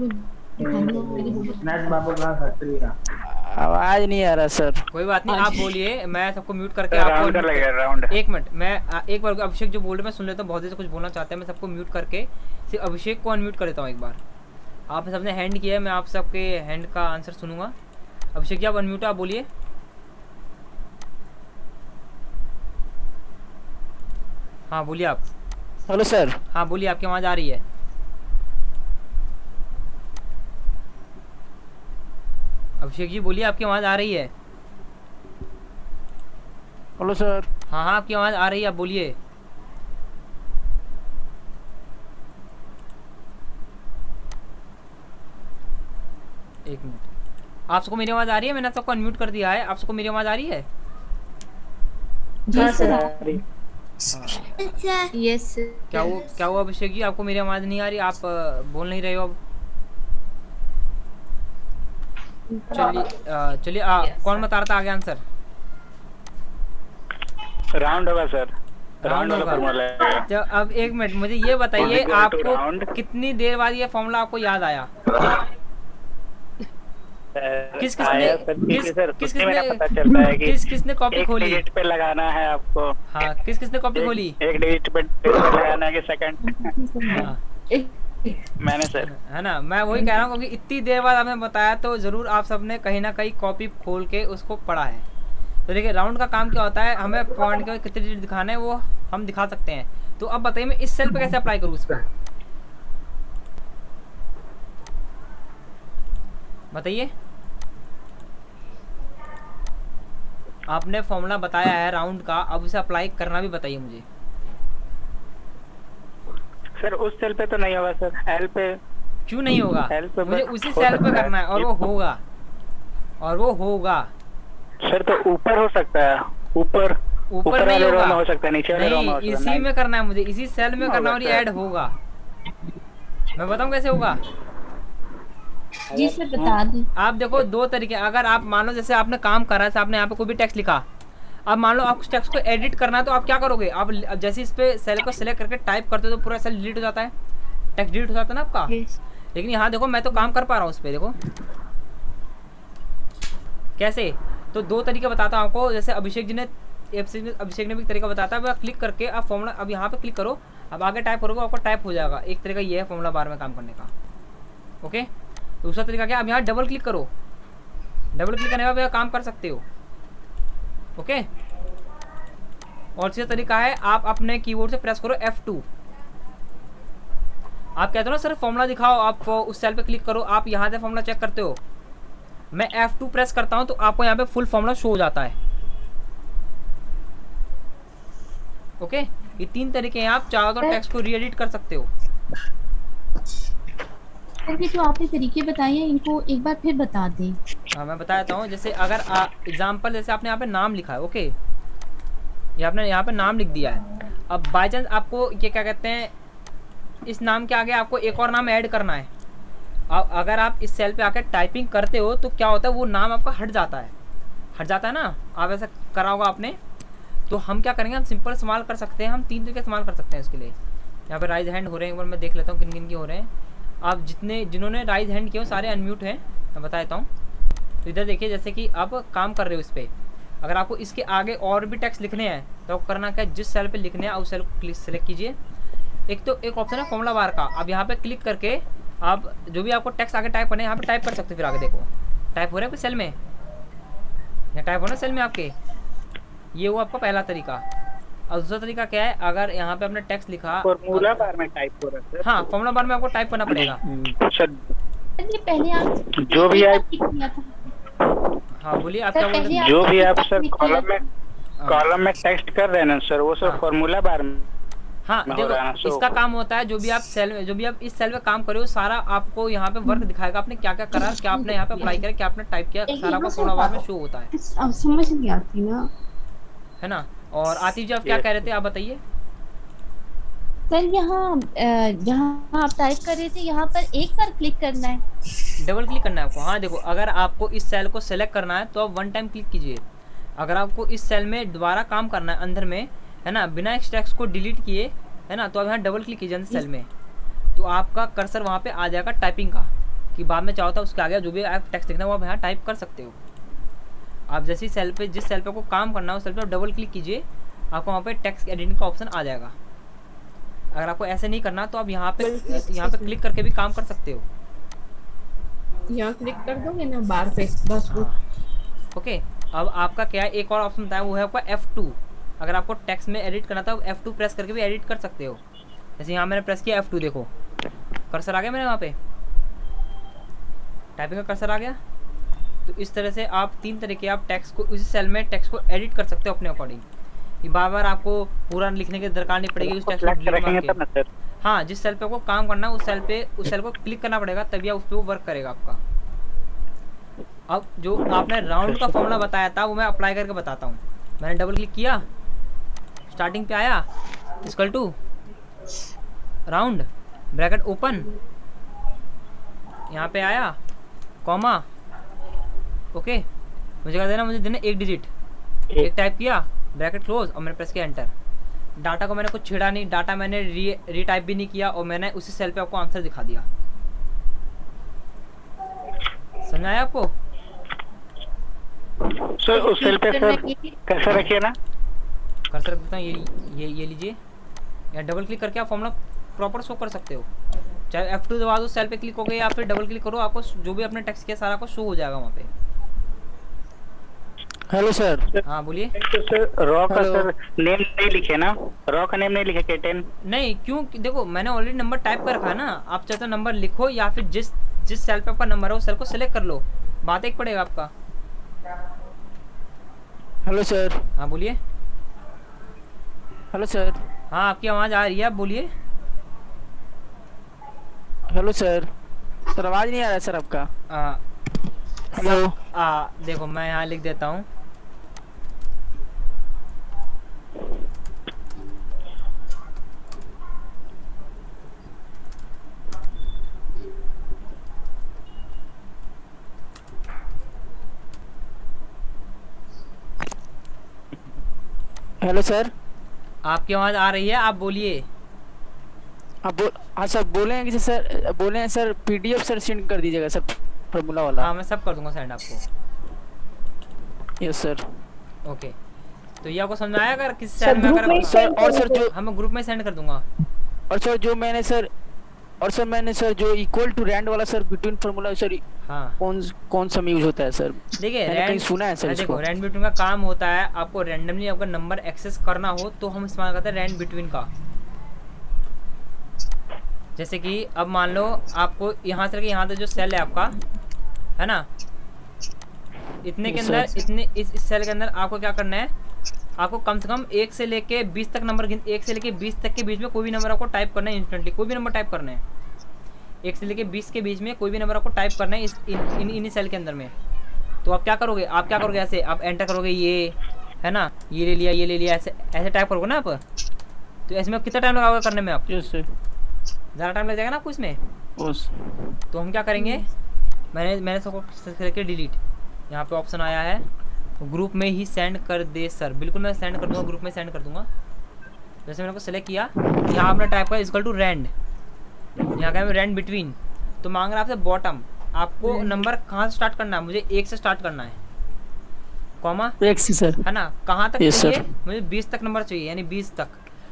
आवाज नहीं आ रहा सर। कोई बात नहीं, आप बोलिए, मैं सबको म्यूट करके राउंड कर लगेगा राउंड। एक मिनट, मैं एक बार अभिषेक जो बोल रहे मैं सुन लेता हूँ, बहुत देर से कुछ बोलना चाहते हैं, मैं सबको म्यूट करके सिर्फ अभिषेक को अनम्यूट कर देता हूँ एक बार। आप सबने हैंड किया है, मैं आप सबके हैंड का आंसर सुनूंगा। अभिषेक जी आप अनम्यूट, आप बोलिए। हाँ बोलिए आप। Hello sir. हाँ बोलिए, आपकी आवाज़ आ रही है। अभिषेक जी बोलिए, आपकी आवाज़ आ रही है। Hello sir. हाँ हाँ आपकी आवाज़ आ रही है, आप बोलिए। एक मिनट, आप सबको मेरी आवाज़ आ रही है? मैंने सबको अनम्यूट कर दिया है, आप सबको मेरी आवाज़ आ रही है? जी सर। यस क्या हुआ अभिषेक जी, आपको मेरी आवाज़ नहीं आ रही? आप बोल नहीं रहे हो अब? चलिए कौन बता रहा था आगे आंसर? राउंड होगा सर, राउंड होगा। फॉर्मूला है। तो अब एक मिनट मुझे ये बताइए, आपको कितनी देर बाद ये फॉर्मूला आपको याद आया? किसने कॉपी खोली? डिजिट पे लगाना है आपको। हाँ किसने कॉपी खोली? एक डिजिट पे लगाना है कि सेकंड। मैंने सर, है ना, मैं वही कह रहा हूँ क्योंकि इतनी देर बाद आपने बताया तो जरूर आप सबने कहीं ना कहीं कॉपी खोल के उसको पढ़ा है। तो देखिए राउंड का काम क्या होता है, हमें पॉइंट के कितने डिजिट दिखाने हैं वो हम दिखा सकते हैं। तो अब बताइए मैं इस सेल पे कैसे अप्लाई करूँ उसको, बताइए। आपने फॉर्मूला बताया है राउंड का, अब उसे अप्लाई करना भी बताइए मुझे। सर उस सेल पे तो नहीं होगा सर, एल पे। क्यों नहीं होगा? एल पे मुझे उसी सेल पे करना है और वो होगा। सर तो ऊपर हो सकता है, ऊपर नहीं होगा, हो सकता है, नीचे वाले रो में हो नहीं, सकता है। इसी में करना है मुझे, इसी सेल में करना और ये ऐड होगा। मैं बताऊं कैसे होगा? जी सर बता दें। आप देखो दो तरीके, अगर आप मान लो जैसे आपने काम करा है, आपने यहाँ पे कोई भी टेक्स्ट लिखा, अब मान लो आप उस टेक्स्ट को एडिट करना है तो आप क्या करोगे? आप जैसे इस पे सेल को सिलेक्ट करके टाइप करते हो तो पूरा सेल डिलीट हो जाता है, टेक्स्ट डिलीट हो जाता है ना आपका। लेकिन यहाँ देखो मैं तो काम कर पा रहा हूँ उस पर, देखो कैसे। तो दो तरीके बताता हूँ आपको, जैसे अभिषेक ने भी तरीका बताता है। क्लिक करके आप फॉर्मूला, अब यहाँ पे क्लिक करो, अब आगे टाइप करोगे आपको टाइप हो जाएगा। एक तरीका ये है फॉर्मूला बार में काम करने का, ओके। दूसरा तरीका क्या, अब यहाँ डबल क्लिक करो, डबल क्लिक करने के बाद काम कर सकते हो, ओके। और तीसरा तरीका है आप अपने कीबोर्ड से प्रेस करो F2। आप कहते हो ना सर फॉर्मूला दिखाओ, आप उस सेल पे क्लिक करो, आप यहाँ से फॉर्मूला चेक करते हो, मैं F2 प्रेस करता हूँ तो आपको यहाँ पे फुल फॉर्मूला शो हो जाता है, ओके। ये तीन तरीके हैं, आप चाहो तो टेक्स्ट को री एडिट कर सकते हो। सर ये जो आपने तरीके बताए हैं इनको एक बार फिर बता दें। हाँ मैं बता देता हूँ, जैसे अगर एग्जाम्पल जैसे आपने यहाँ पे नाम लिखा है, ओके, ये आपने यहाँ पे नाम लिख दिया है। अब बाई चांस आपको ये क्या कहते हैं, इस नाम के आगे आपको एक और नाम ऐड करना है। अब अगर आप इस सेल पे आकर टाइपिंग करते हो तो क्या होता है, वो नाम आपका हट जाता है ना, आप ऐसा करा होगा आपने। तो हम क्या करेंगे, हम सिंपल इस्तेमाल कर सकते हैं, हम तीन तरीके इस्तेमाल कर सकते हैं इसके लिए। यहाँ पे राइज हैंड हो रहे हैं, एक बार मैं देख लेता हूँ किन किन के हो रहे हैं। आप जिन्होंने राइज हैंड किए हो सारे अनम्यूट हैं, मैं बता देता हूँ। तो इधर देखिए जैसे कि आप काम कर रहे हो इस पर, अगर आपको इसके आगे और भी टेक्स्ट लिखने हैं तो करना क्या, जिस सेल पे लिखने हैं उस सेल को सेलेक्ट कीजिए। एक ऑप्शन है फॉर्मूला बार का, आप यहाँ पे क्लिक करके आप जो भी आपको टेक्स्ट आगे टाइप करना है यहाँ पे टाइप कर सकते हो। फिर आगे देखो टाइप हो रहा है सेल में, यहाँ टाइप हो रहा है सेल में आपके, ये वो आपका पहला तरीका। और दूसरा तरीका क्या है, अगर यहाँ पे आपने टेक्स्ट लिखा फॉर्मूला बार में टाइप हो रहा है। हाँ फॉर्मूला बार में आपको टाइप करना पड़ेगा। ये पहले आप जो भी आप, हाँ बोलिए आप क्या बोल रहे हैं? जो भी आप सर कॉलम में टेक्स्ट कर रहे हैं ना सर, वो सब फॉर्मूला बार में। हाँ देखो इसका काम होता है, जो भी आप इस सेल में काम करो सारा आपको यहाँ पे वर्क दिखाएगा, आपने क्या क्या करा, क्या आपने यहाँ पे अप्लाई करा, क्या आपने टाइप किया, सारा आपको फॉर्मूला बार में शो होता है। अब समझ नहीं आती ना, है ना। और आतिफ जी आप क्या कह रहे थे, आप बताइए। सर यहाँ जहाँ आप टाइप कर रहे थे यहाँ पर एक बार क्लिक करना है, डबल क्लिक करना है आपको। हाँ देखो अगर आपको इस सेल को सेलेक्ट करना है तो आप वन टाइम क्लिक कीजिए। अगर आपको इस सेल में दोबारा काम करना है अंदर में, है ना, बिना इस टेक्स्ट को डिलीट किए, है ना, तो आप यहाँ डबल क्लिक कीजिए सेल में, तो आपका कर्सर वहाँ पे आ जाएगा टाइपिंग का, कि बाद में चाहो तो उसके आगे जो भी आप टेक्स्ट लिखना है वो आप यहाँ टाइप कर सकते हो। आप जैसे सेल पे जिस सेल पे आपको काम करना है उस सेल पे आप डबल क्लिक कीजिए, आपको वहाँ पे टेक्स्ट एडिटिंग का ऑप्शन आ जाएगा। अगर आपको ऐसे नहीं करना तो आप यहाँ पे क्लिक करके भी काम कर सकते हो। यहाँ क्लिक कर दोगे ना बार पे बस। ओके, अब आपका क्या है, एक और ऑप्शन बताया वो है आपका F2। अगर आपको टेक्स्ट में एडिट करना था F2 प्रेस करके भी एडिट कर सकते हो। जैसे यहाँ मैंने प्रेस किया F2, देखो कर्सर आ गया मेरे वहाँ पे, टाइपिंग का कर्सर आ गया। तो इस तरह से आप 3 तरीके आप टेक्स्ट को उसी सेल में टेक्स्ट को एडिट कर सकते हो अपने अकॉर्डिंग। ये बार बार आपको पूरा लिखने की दरकार नहीं पड़ेगी उस टेक्स्ट को। हाँ, जिस सेल पे आपको काम करना है उस सेल को क्लिक करना पड़ेगा, तभी आप उस पर वो वर्क करेगा आपका। अब जो आपने राउंड का फॉर्मूला बताया था वो मैं अप्लाई करके बताता हूँ। मैंने डबल क्लिक किया, स्टार्टिंग पे आया equal to round bracket open, यहाँ पे आया कॉमा, ओके मुझे क्या देना, मुझे देना 1 डिजिट, एक टाइप किया ब्रैकेट क्लोज और मैंने प्रेस किया एंटर। डाटा को मैंने कुछ छेड़ा नहीं, डाटा मैंने रीटाइप भी नहीं किया और मैंने उसी सेल पे आपको आंसर दिखा दिया। समझ आया आपको? सर उस सेल पे सर कर्सर रखिए ना, कर्सर रख देता हूँ, ये लीजिए। या डबल क्लिक करके आप फॉर्मूला प्रॉपर शो कर सकते हो, चाहे F2 दबा दो, सेल पे क्लिक हो गया, या फिर डबल क्लिक करो, आपको जो भी आपने टेक्स्ट किया सारा को शो हो जाएगा वहाँ पे। Hello sir. हाँ बोलिए। तो सर रॉ का सर नेम नहीं लिखे ना, रॉ का नेम नहीं लिखे K10? नहीं, क्यों? देखो मैंने ऑलरेडी नंबर टाइप कर रखा है ना, आप चाहे तो नंबर लिखो या फिर जिस सेल पे आपका नंबर है उस सेल को सिलेक्ट कर लो, बात एक पड़ेगा आपका। Hello sir. हाँ बोलिए। Hello sir. हाँ आपकी आवाज़ आ रही है, आप बोलिए। Hello sir. सर आवाज़ नहीं आ रहा है सर आपका। हेलो। देखो मैं यहाँ लिख देता हूँ, हेलो सर। आपकी आवाज़ आ रही है, आप बोलिए। हाँ सर बोले हैं कि सर, बोले हैं सर PDF सर सेंड कर दीजिएगा सर, फॉर्मूला वाला। हाँ मैं सब कर दूंगा सेंड आपको। Yes sir. ओके, तो ये आपको समझ में आया? अगर किस सेल में अगर सर, और सर जो हम ग्रुप में सेंड कर दूंगा। और सर जो मैंने सर जो इक्वल टू रैंड वाला सर बिटवीन फार्मूला सर, हाँ कौन सा यूज होता है सर? देखिए कहीं सुना है सर इसको। देखो रैंड बिटवीन का काम होता है, आपको रैंडमली आपका नंबर एक्सेस करना हो तो हम इस्तेमाल करते हैं रैंड बिटवीन का। जैसे कि अब मान लो आपको यहाँ से लेके यहाँ तक जो सेल है आपका, है ना, इतने के अंदर इस सेल के अंदर आपको क्या करना है, आपको कम से कम 1 से लेके 20 तक नंबर 1 से लेके 20 तक के बीच में कोई भी नंबर आपको टाइप करना है इंस्टेंटली, कोई भी नंबर टाइप करना है 1 से लेके 20 के बीच में कोई भी नंबर आपको टाइप करना है इन सेल के अंदर में। तो आप क्या करोगे, ऐसे आप एंटर करोगे, ये है ना, ये ले लिया ऐसे टाइप करोगे ना आप। तो ऐसे में कितना टाइम लगाओगे करने में आप? ज़्यादा टाइम लग जाएगा ना आपको इसमें। तो हम क्या करेंगे, मैंने सबको करके डिलीट, यहाँ पे ऑप्शन आया है ग्रुप में ही सेंड कर दे सर। बिल्कुल मैं सेंड कर दूंगा, ग्रुप में सेंड कर दूंगा। जैसे मैंने को सेलेक्ट किया, यहाँ आपने टाइप किया इक्वल टू रैंड, यहाँ का रैंड बिटवीन, तो मांग रहा है आपसे बॉटम, आपको नंबर कहाँ से स्टार्ट करना है? मुझे 1 से स्टार्ट करना है, कॉमा 1 से सर, है ना। कहाँ तक चाहिए? मुझे 20 तक नंबर चाहिए, यानी 20 तक,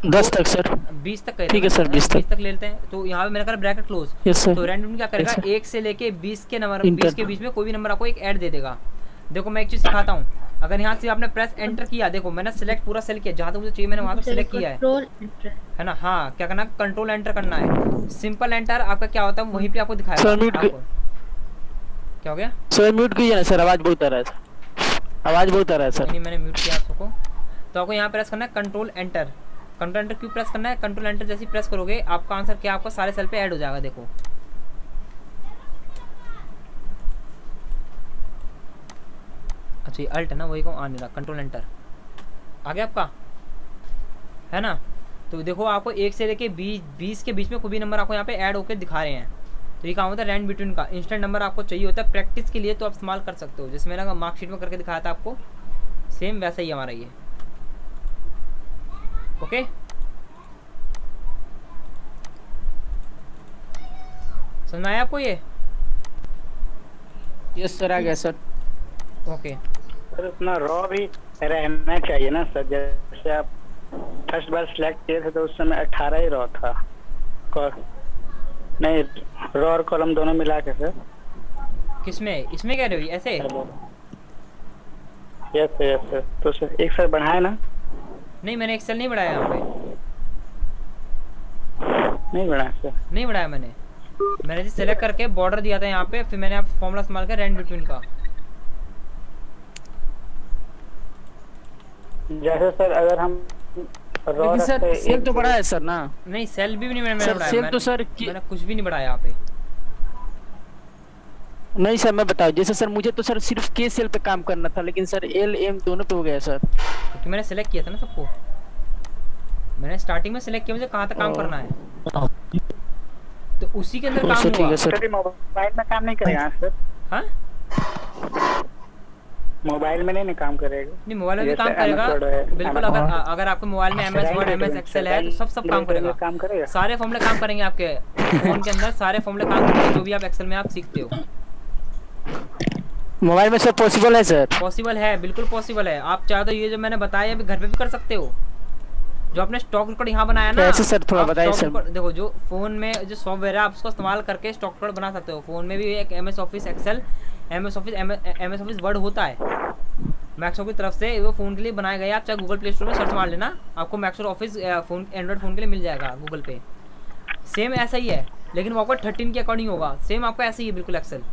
10 तक सर, 20 तक। ठीक है सर, 20 तक ले लेते हैं। तो यहाँ पे मैंने कहा ब्रैकेट क्लोज, तो रैंडम क्या करेगा, 1 से लेके 20 के नंबर, 20 के बीच में कोई भी नंबर आपको एक ऐड दे देगा। देखो मैं एक चीज सिखाता हूँ, अगर यहाँ से आपने प्रेस एंटर किया, देखो मैंने सिलेक्ट पूरा सेल किया, जहाँ तक मुझे चाहिए मैंने वहाँ पे सिलेक्ट किया है ना। हाँ क्या करना, कंट्रोल एंटर करना है, सिंपल एंटर। आपका क्या होता है वहीं पे आपको दिखाएगा। क्या हो गया सर? म्यूट कीजिए ना सर, आवाज बहुत आ रहा है सर, आवाज बहुत आ रहा है सर। नहीं मैंने म्यूट किया आपको। तो आपको यहाँ प्रेस करना है कंट्रोल एंटर। कंट्रोल एंटर क्यों प्रेस करना है? कंट्रोल एंटर जैसे प्रेस करोगे आपका आंसर क्या, आपका सारे सेल पे ऐड हो जाएगा। देखो अच्छा ये अल्ट है ना, वही को आने लगा, कंट्रोल एंटर आ गया आपका, है ना। तो देखो आपको 1 से लेके 20 के बीच में कोई भी नंबर आपको यहाँ पे ऐड होकर दिखा रहे हैं। तो ये काम होता है रैंड बिटवीन का। इंस्टेंट नंबर आपको चाहिए होता है प्रैक्टिस के लिए, तो आप इस्तेमाल कर सकते हो। जैसे मैंने मार्कशीट में करके दिखाया था आपको, सेम वैसा ही हमारा ये। ओके समझ में आया आपको ये? यस सर, आ गया सर। ओके सर उतना रॉ भी रहना चाहिए ना सर, जैसे आप फर्स्ट बार सिलेक्ट किए थे तो उस समय 18 ही रॉ था, नहीं रॉ और कॉलम दोनों मिला के सर। किसमें, इसमें कह रहे हो ऐसे? यस सर, तो सर एक सर बढ़ाए ना? नहीं मैंने एक्सेल नहीं बढ़ाया यहाँ पे, नहीं बढ़ाया सर, नहीं बढ़ाया मैंने जी सेलेक्ट करके बॉर्डर दिया था यहाँ पे, फिर मैंने आप फॉर्मूला इस्तेमाल कर रेंज बिटवीन का। जैसे सर अगर हम लेकिन सर सेल तो बड़ा है सर ना? नहीं सेल भी नहीं मैंने बढ़ाया, सेल तो सर मैंने कुछ भी नहीं बढ़ाया यहाँ पे। नहीं सर मैं बताऊं, जैसे सर मुझे तो सर सिर्फ के सेल पे काम करना था, लेकिन सर एल एम दोनों पे हो गया सर। क्योंकि मैंने सेलेक्ट किया था ना सबको, मैंने स्टार्टिंग में सेलेक्ट किया मुझे कहाँ तक काम करना है, तो उसी के अंदर काम हुआ। सर मोबाइल में काम नहीं करेगा सर? हाँ मोबाइल में नहीं काम करेगा? नहीं मोबाइल में भी काम करेगा बिल्कुल। अगर आपके मोबाइल में MS वर्ड MS एक्सेल है तो सब काम करेगा, सारे फॉर्मूले काम करेंगे आपके फोन के अंदर, सारे फॉर्मूले काम करेंगे जो भी आप एक्सेल में आप सीखते हो। मोबाइल में सब पॉसिबल है सर? पॉसिबल है, बिल्कुल पॉसिबल है। आप चाहे तो ये जो मैंने बताया अभी घर पे भी कर सकते हो, जो आपने स्टॉक रिकॉर्ड यहाँ बनाया ना। कैसे सर थोड़ा बताइए सर। देखो जो फोन में जो सॉफ्टवेयर है आप उसको इस्तेमाल करके स्टॉक रिकॉर्ड बना सकते हो। फोन में भी एक MS office excel, MS office word होता है मैक्सो की तरफ से, वो फ़ोन के लिए बनाया गया। आप चाहे गूगल प्ले स्टोर में सर्च मार लेना, आपको Maxo office phone Android phone के लिए मिल जाएगा गूगल पे। सेम ऐसा ही है, लेकिन वो आपको 13 के अकॉर्डिंग होगा। सेम आपको ऐसे ही है बिल्कुल एक्सेल,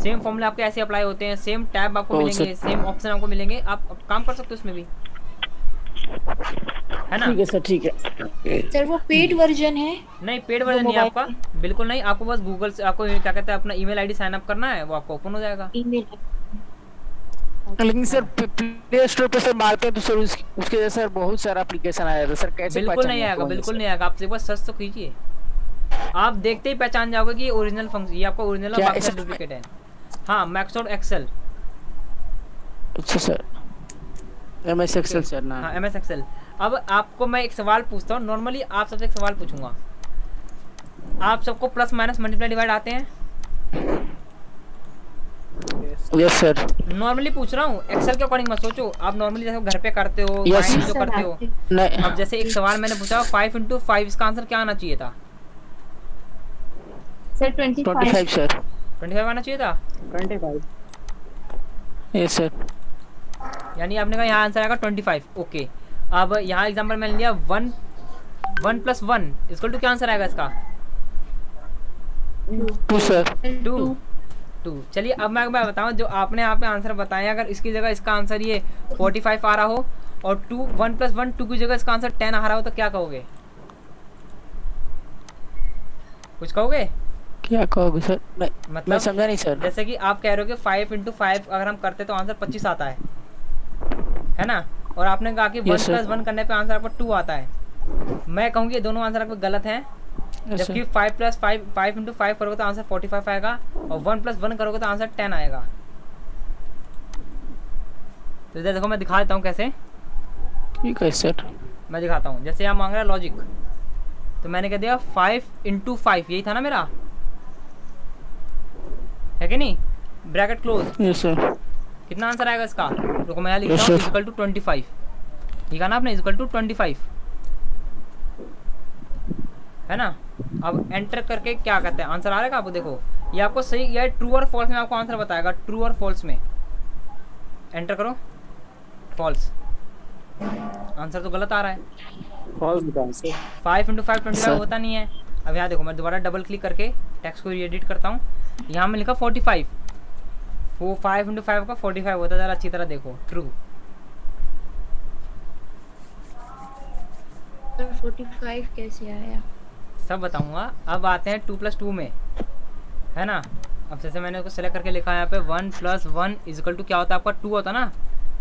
सेम फॉर्मूले आपके ऐसे अप्लाई होते हैं, सेम टैब आपको मिलेंगे, सेम ऑप्शन आपको मिलेंगे, आप काम कर सकते हो उसमें भी, है ना? ठीक है सर, ठीक है सर। वो पेड वर्जन है? नहीं पेड वर्जन नहीं है आपका, बिल्कुल नहीं। आपको बस गूगल से आपको क्या कहते हैं अपना ईमेल आईडी साइन अप करना है, वो आपको ओपन हो जाएगा। ईमेल। लेकिन सर प्ले स्टोर पे सर मारते हैं तो सर उसके जैसे सर बहुत सारा एप्लीकेशन आया है सर, कैसे बिल्कुल नहीं आएगा, बिल्कुल नहीं आएगा। आप एक बार सर्च तो कीजिए, आप देखते ही पहचान जाओगे कि ओरिजिनल फंक्शन ये आपका ओरिजिनल और बाकी डुप्लीकेट है। हाँ मैक्सो एक्सेल। अच्छा सर MS एक्सेल सर ना? हाँ MS एक्सेल। अब आपको मैं एक सवाल पूछता हूँ, नॉर्मली आप सबसे एक सवाल पूछूंगा। आप सबको प्लस माइनस मल्टीप्लाई डिवाइड आते हैं? Yes sir. नॉर्मली पूछ रहा हूँ, एक्सेल के अकॉर्डिंग मत सोचो। आप नॉर्मली जैसे घर पे करते हो जो करते हो। नहीं। अब जैसे एक सवाल मैंने पूछा 5 × 5, इसका आंसर क्या आना चाहिए था सर? 25 सर। 25 आना चाहिए था। 25 यस सर। यानी आपने कहा यहाँ आंसर आएगा 25। ओके, अब यहाँ एग्जांपल मैंने लिया 1 + 1 = क्या आंसर आएगा इसका? 2 सर। 2। चलिए अब मैं बताऊँ, जो आपने यहाँ पे आंसर बताया, अगर इसकी जगह इसका आंसर ये 45 आ रहा हो और 1 + 1 2 की जगह इसका आंसर 10 आ रहा हो तो क्या कहोगे? कुछ कहोगे? क्या कहोगे सर? मतलब मैं समझा नहीं सर। जैसे कि आप कह रहे हो कि 5 × 5 अगर हम करते तो आंसर 25 आता है ना? और आपने कहा कि 1 + 1 करने पे आंसर आपको 2 आता है। मैं कहूँगी दोनों आंसर आपको गलत हैं। जबकि 5 + 5 × 5 करोगे तो आंसर 45 आएगा और 1 + 1 करोगे तो आंसर 10 आएगा। तो इधर देखो मैं दिखा देता हूँ कैसे। ठीक है सर, मैं दिखाता हूँ। जैसे यहाँ मांग रहा है लॉजिक, तो मैंने कह दिया 5 × 5, यही था ना मेरा, है कि नहीं? Bracket close. Yes sir. कितना आंसर आएगा इसका? देखो मैं यहाँ लिखता हूँ =25। लिखा ना आपने =25, है ना? अब एंटर करके क्या कहते हैं आंसर आ रहेगा आपको। देखो ये आपको सही या ट्रू और फॉल्स में आपको आंसर बताएगा। ट्रू और फॉल्स में एंटर करो, फॉल्स। आंसर तो गलत आ रहा है, फॉल्स का आंसर। 5 × 5 25 होता नहीं है। अब यहाँ देखो मैं दोबारा डबल क्लिक करके टेक्स्ट को एडिट करता हूँ। यहाँ में लिखा 45, वो 5 × 5 का 45 होता है। ज़रा अच्छी तरह देखो, ट्रू। 45 कैसे आया? सब बताऊंगा। अब आते हैं 2 + 2 में, है ना? अब जैसे मैंने उसको सेलेक्ट करके लिखा है यहाँ पे 1 + 1 = क्या होता है आपका? 2 होता ना।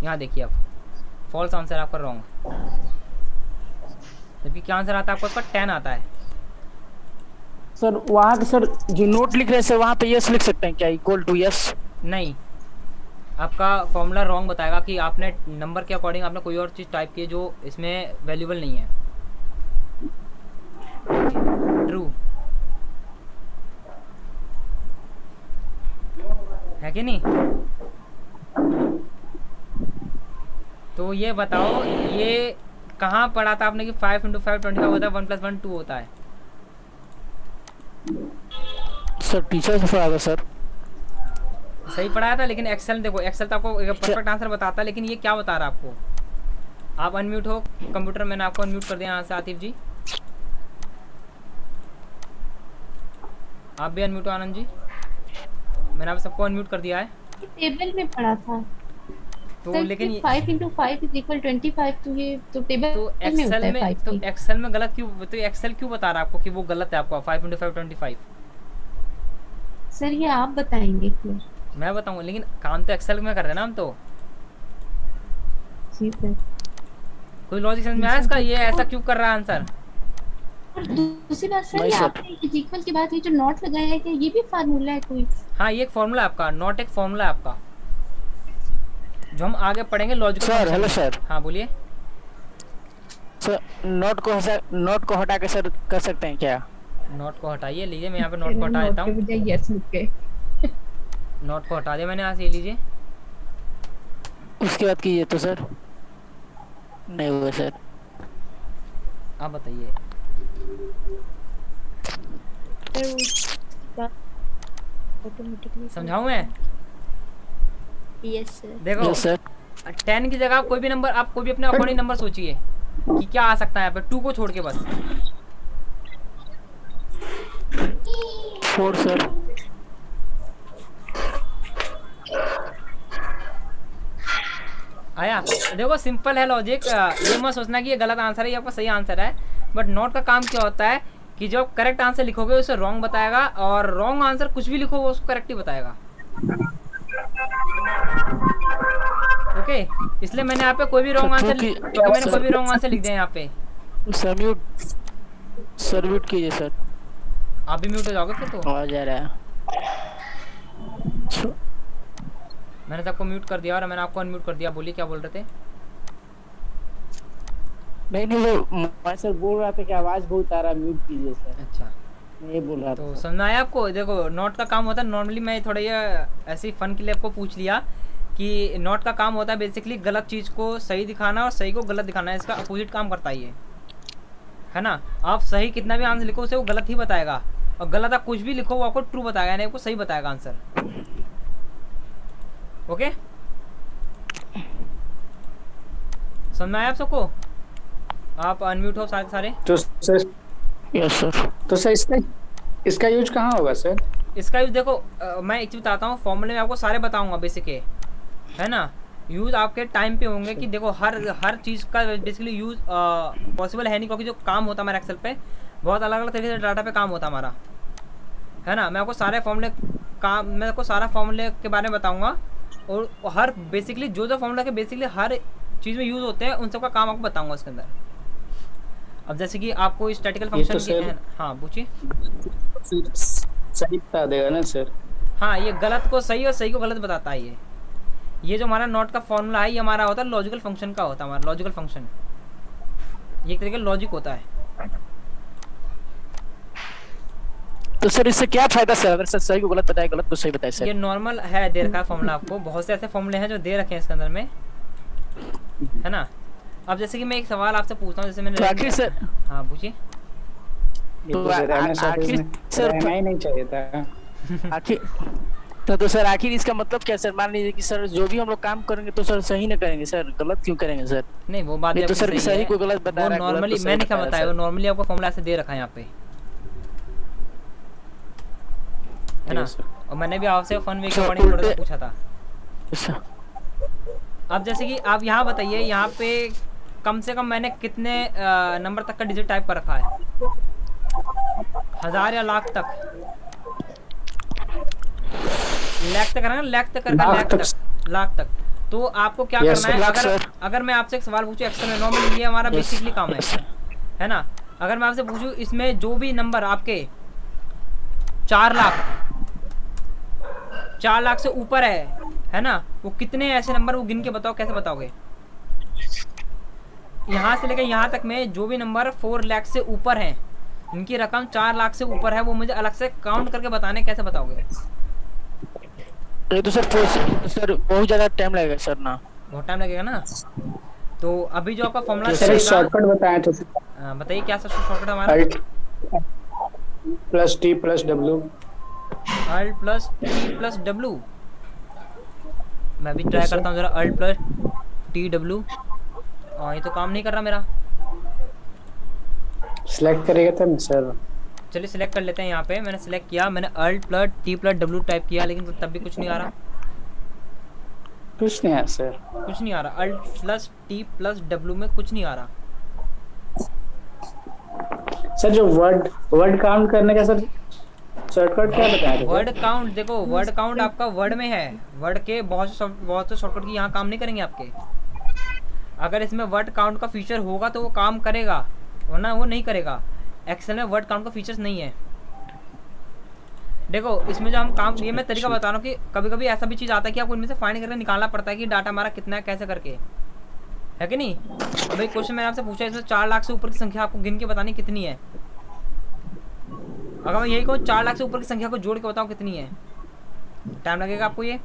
यहाँ देखिए आप, फॉल्स आंसर आपका रॉन्ग, जबकि क्या आंसर आता है आपका? उसका 10 आता है। सर वहाँ के सर जो नोट लिख रहे हैं सर, वहाँ पे यस लिख सकते हैं क्या = यस? नहीं, आपका फॉर्मूला रॉन्ग बताएगा कि आपने नंबर के अकॉर्डिंग आपने कोई और चीज़ टाइप की जो इसमें वैल्यूबल नहीं है। ट्रू है कि नहीं? ये बताओ ये कहाँ पढ़ा था आपने कि 5 × 5 25 होता है, 1 + 1 2 होता है? सर टीचर से पढ़ा था सर। सही पढ़ाया था, लेकिन एक्सेल देखो, एक्सेल तो आपको परफेक्ट आंसर बताता है, लेकिन ये क्या बता रहा है आपको? आप अनम्यूट हो कंप्यूटर, मैंने आपको अनम्यूट कर दिया यहाँ से। आतिफ जी आप भी अनम्यूट हो। आनंद जी मैंने आप सबको अनम्यूट कर दिया है। टेबल में पढ़ा था तो सर, लेकिन 5 × 5 = 25, तो ये तो टेबल तो में होता एक्सेल है में 5 तो की। एक्सेल में गलत क्यों? तो एक्सेल क्यों बता रहा है आपको कि वो गलत है आपका 5 × 5 25? सर ये आप बताएंगे फिर। मैं बताऊंगा, लेकिन काम तो एक्सेल में कर रहे हैं ना हम तो। जी सर। कोई लॉजिक समझ में आया इसका? ये ऐसा क्यों कर रहा है आंसर? और दूसरी बात सर, नहीं ये सर। आपने इक्वल के बाद ये जो नॉट लगाया है, क्या ये भी फार्मूला है कोई? हाँ ये एक फॉर्मूला है आपका, नॉट एक फॉर्मूला है आपका, जो हम आगे पढ़ेंगे लॉजिकल सर, फंक्शन हेलो में। सर। हाँ बोलिए सर नोट को हटा के सर कर सकते हैं क्या? नॉट को हटाइए, लीजिए मैं यहाँ पे नॉट को हटा देता हूँ। यस लिख के नॉट को हटा दिया मैंने यहाँ से, लीजिए। उसके बाद कीजिए तो सर नहीं हुआ सर। आप बताइए। ऑटोमेटिकली समझाऊँ मैं? Yes sir. देखो यस सर। 10 की जगह कोई भी नंबर, आप कोई भी अपने अकॉर्डिंग नंबर सोचिए कि क्या आ सकता है यहाँ पे, 2 को छोड़ के बस। 4 सर। आया? देखो सिंपल है लॉजिक, ये मत सोचना कि ये गलत आंसर है, ये आपका सही आंसर है। बट नोट का काम क्या होता है कि जो करेक्ट आंसर लिखोगे उसे रॉन्ग बताएगा, और रॉन्ग आंसर कुछ भी लिखो वो उसको करेक्ट ही बताएगा। ओके इसलिए मैंने यहाँ पे कोई भी रॉन्ग आंसर लिख दिया यहाँ पे। सर म्यूट कीजिए सर। आप भी म्यूट हो जाओगे फिर तो। आवाज आ रहा है। मैंने सबको म्यूट कर दिया और मैंने आपको अनम्यूट कर दिया। बोलिए क्या बोल रहे थे? नहीं वो मैं सर बोल रहा था कि आवाज बहुत आ रहा है, म्यूट कीजिए सर। अच्छा ये बोल रहा तो था। समझना है आपको? देखो नोट का काम होता है, नॉर्मली मैं थोड़ा ये ऐसे ही फन के लिए आपको पूछ लिया कि नोट का काम होता है बेसिकली गलत चीज़ को सही दिखाना और सही को गलत दिखाना, इसका अपोजिट काम करता है ये, है ना। आप सही कितना भी आंसर लिखो उसे वो गलत ही बताएगा, और गलत आप कुछ भी लिखो वो आपको ट्रू बताएगा, यानी आपको सही बताएगा आंसर। ओके समझ में आया आप सबको? आप अनम्यूट हो सारे। तो सर यस सर। तो सर इसका यूज कहाँ होगा सर? इसका यूज देखो मैं एक चीज़ बताता हूँ, फॉर्मूले में आपको सारे बताऊंगा बेसिक है ना। यूज़ आपके टाइम पे होंगे कि देखो हर चीज़ का बेसिकली यूज़ पॉसिबल है नहीं, क्योंकि जो काम होता है हमारा एक्सेल पे बहुत अलग अलग तरीके से डाटा पे काम होता है हमारा, है ना। मैं आपको सारे फॉर्मूले सारा फॉर्मूले के बारे में बताऊंगा, और हर बेसिकली जो फॉर्मूला के बेसिकली हर चीज़ में यूज़ होते हैं उन सब का काम आपको बताऊंगा इसके अंदर। अब जैसे कि आपको स्टैटिकल फंक्शन की, हाँ पूछिए। सही बता देगा ना सर? हाँ ये गलत को सही और सही को गलत बताता है। ये जो हमारा नॉट का फॉर्मूला है ये हमारा होता है लॉजिकल फंक्शन का होता है, हमारा लॉजिकल फंक्शन ये एक तरीके का लॉजिक होता है। तो सर इससे क्या फायदा सर, अगर सर सही को गलत बताए गलत को सही बताए सर? ये नॉर्मल है दे रखा है फॉर्मूला आपको, बहुत से ऐसे फॉर्मूले हैं जो दे रखे हैं इसके अंदर में, है ना। अब जैसे कि मैं एक सवाल आपसे पूछता हूँ, जैसे मैंने तो आखिर सर, हाँ पूछिए। तो आखिर सर रहना ही नहीं चाहिए था। आखिर तो सर आखिर इसका मतलब क्या सर? मान लीजिए कि सर जो भी हम लोग काम करेंगे तो सर सही ना करेंगे सर, गलत क्यों करेंगे सर? नहीं वो बात तो सर सही को गलत बता रहा है, नॉर्मली मैंने क्या बताया, वो नॉर्मली आपको फॉर्मूला ऐसे दे रखा है यहाँ पे, है ना। और मैंने भी आपसे फन वे के अकॉर्डिंग थोड़ा सा पूछा था। अब जैसे कि आप यहाँ बताइए, यहाँ पे कम से कम मैंने कितने नंबर तक का डिजिट टाइप कर रखा है? 1000 या लाख तक? लाख तक है ना, लाख तक। तो आपको क्या करना है, अगर मैं आपसे एक सवाल पूछूं एक्सेल में, नॉर्मली ये हमारा बेसिकली काम है ना। अगर मैं आपसे पूछूं इसमें जो भी नंबर आपके 4 लाख से ऊपर है ना, वो कितने ऐसे नंबर वो गिन के बताओ, कैसे बताओगे? यहाँ से लेकर यहाँ तक में जो भी नंबर 4 लाख से ऊपर हैं, इनकी रकम 4 लाख से ऊपर है, वो मुझे अलग से काउंट करके बताने, कैसे बताओगे? तो सर बहुत ज़्यादा टाइम लगेगा सर ना। बहुत टाइम लगेगा ना। तो अभी जो आपका फॉर्मूला सर एक शॉर्टकट बताएं तो। बताइए क्या सर शॉर्टकट हमारा? Alt plus T plus W. Alt plus T plus W. मैं भी ट्राई करता हूँ जरा। Alt plus T W. ये तो काम नहीं कर रहा मेरा। सिलेक्ट करेगा तब सर। चलिए सिलेक्ट कर लेते हैं। यहाँ पे मैंने सिलेक्ट किया, मैंने alt plus T plus W type किया, लेकिन तब भी कुछ नहीं आ रहा। कुछ नहीं है सर। कुछ नहीं आ रहा। Alt plus T plus W में कुछ नहीं आ रहा सर। जो वर्ड काउंट करने का सर शॉर्टकट क्या बताया था? वर्ड काउंट देखो, वर्ड काउंट आपका वर्ड में है। वर्ड के बहुत से शॉर्टकट की यहाँ काम नहीं करेंगे आपके। अगर इसमें वर्ड काउंट का फीचर होगा तो वो काम करेगा, वरना वो नहीं करेगा। एक्सेल में वर्ड काउंट का फीचर्स नहीं है। देखो इसमें जो हम काम, ये मैं तरीका बता रहा हूँ कि कभी कभी ऐसा भी चीज़ आता है कि आपको इनमें से फाइंड करके निकालना पड़ता है कि डाटा हमारा कितना है, कैसे करके, है कि नहीं। भाई क्वेश्चन मैंने आपसे पूछा, इसमें 4 लाख से ऊपर की संख्या आपको गिन के बतानी कितनी है। अगर मैं यही कहूँ 4 लाख से ऊपर की संख्या को जोड़ के बताओ कितनी है, टाइम लगेगा आपको ये।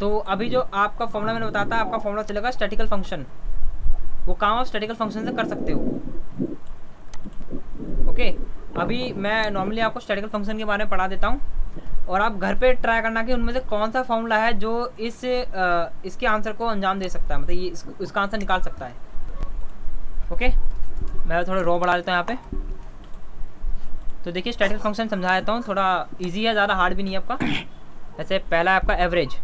तो अभी जो आपका फॉर्मूला मैंने बताया था, आपका फॉर्मूला चलेगा स्टैटिकल फंक्शन। वो काम आप स्टैटिकल फंक्शन से कर सकते हो। ओके, अभी मैं नॉर्मली आपको स्टैटिकल फंक्शन के बारे में पढ़ा देता हूँ और आप घर पे ट्राई करना कि उनमें से कौन सा फॉर्मूला है जो इसके आंसर को अंजाम दे सकता है, मतलब ये इसका आंसर निकाल सकता है। ओके, मैं थोड़ा रो बढ़ा देता हूँ यहाँ पे। तो देखिए स्टैटिकल फंक्शन समझा देता हूँ, थोड़ा इजी है, ज़्यादा हार्ड भी नहीं है आपका। जैसे पहला है आपका एवरेज।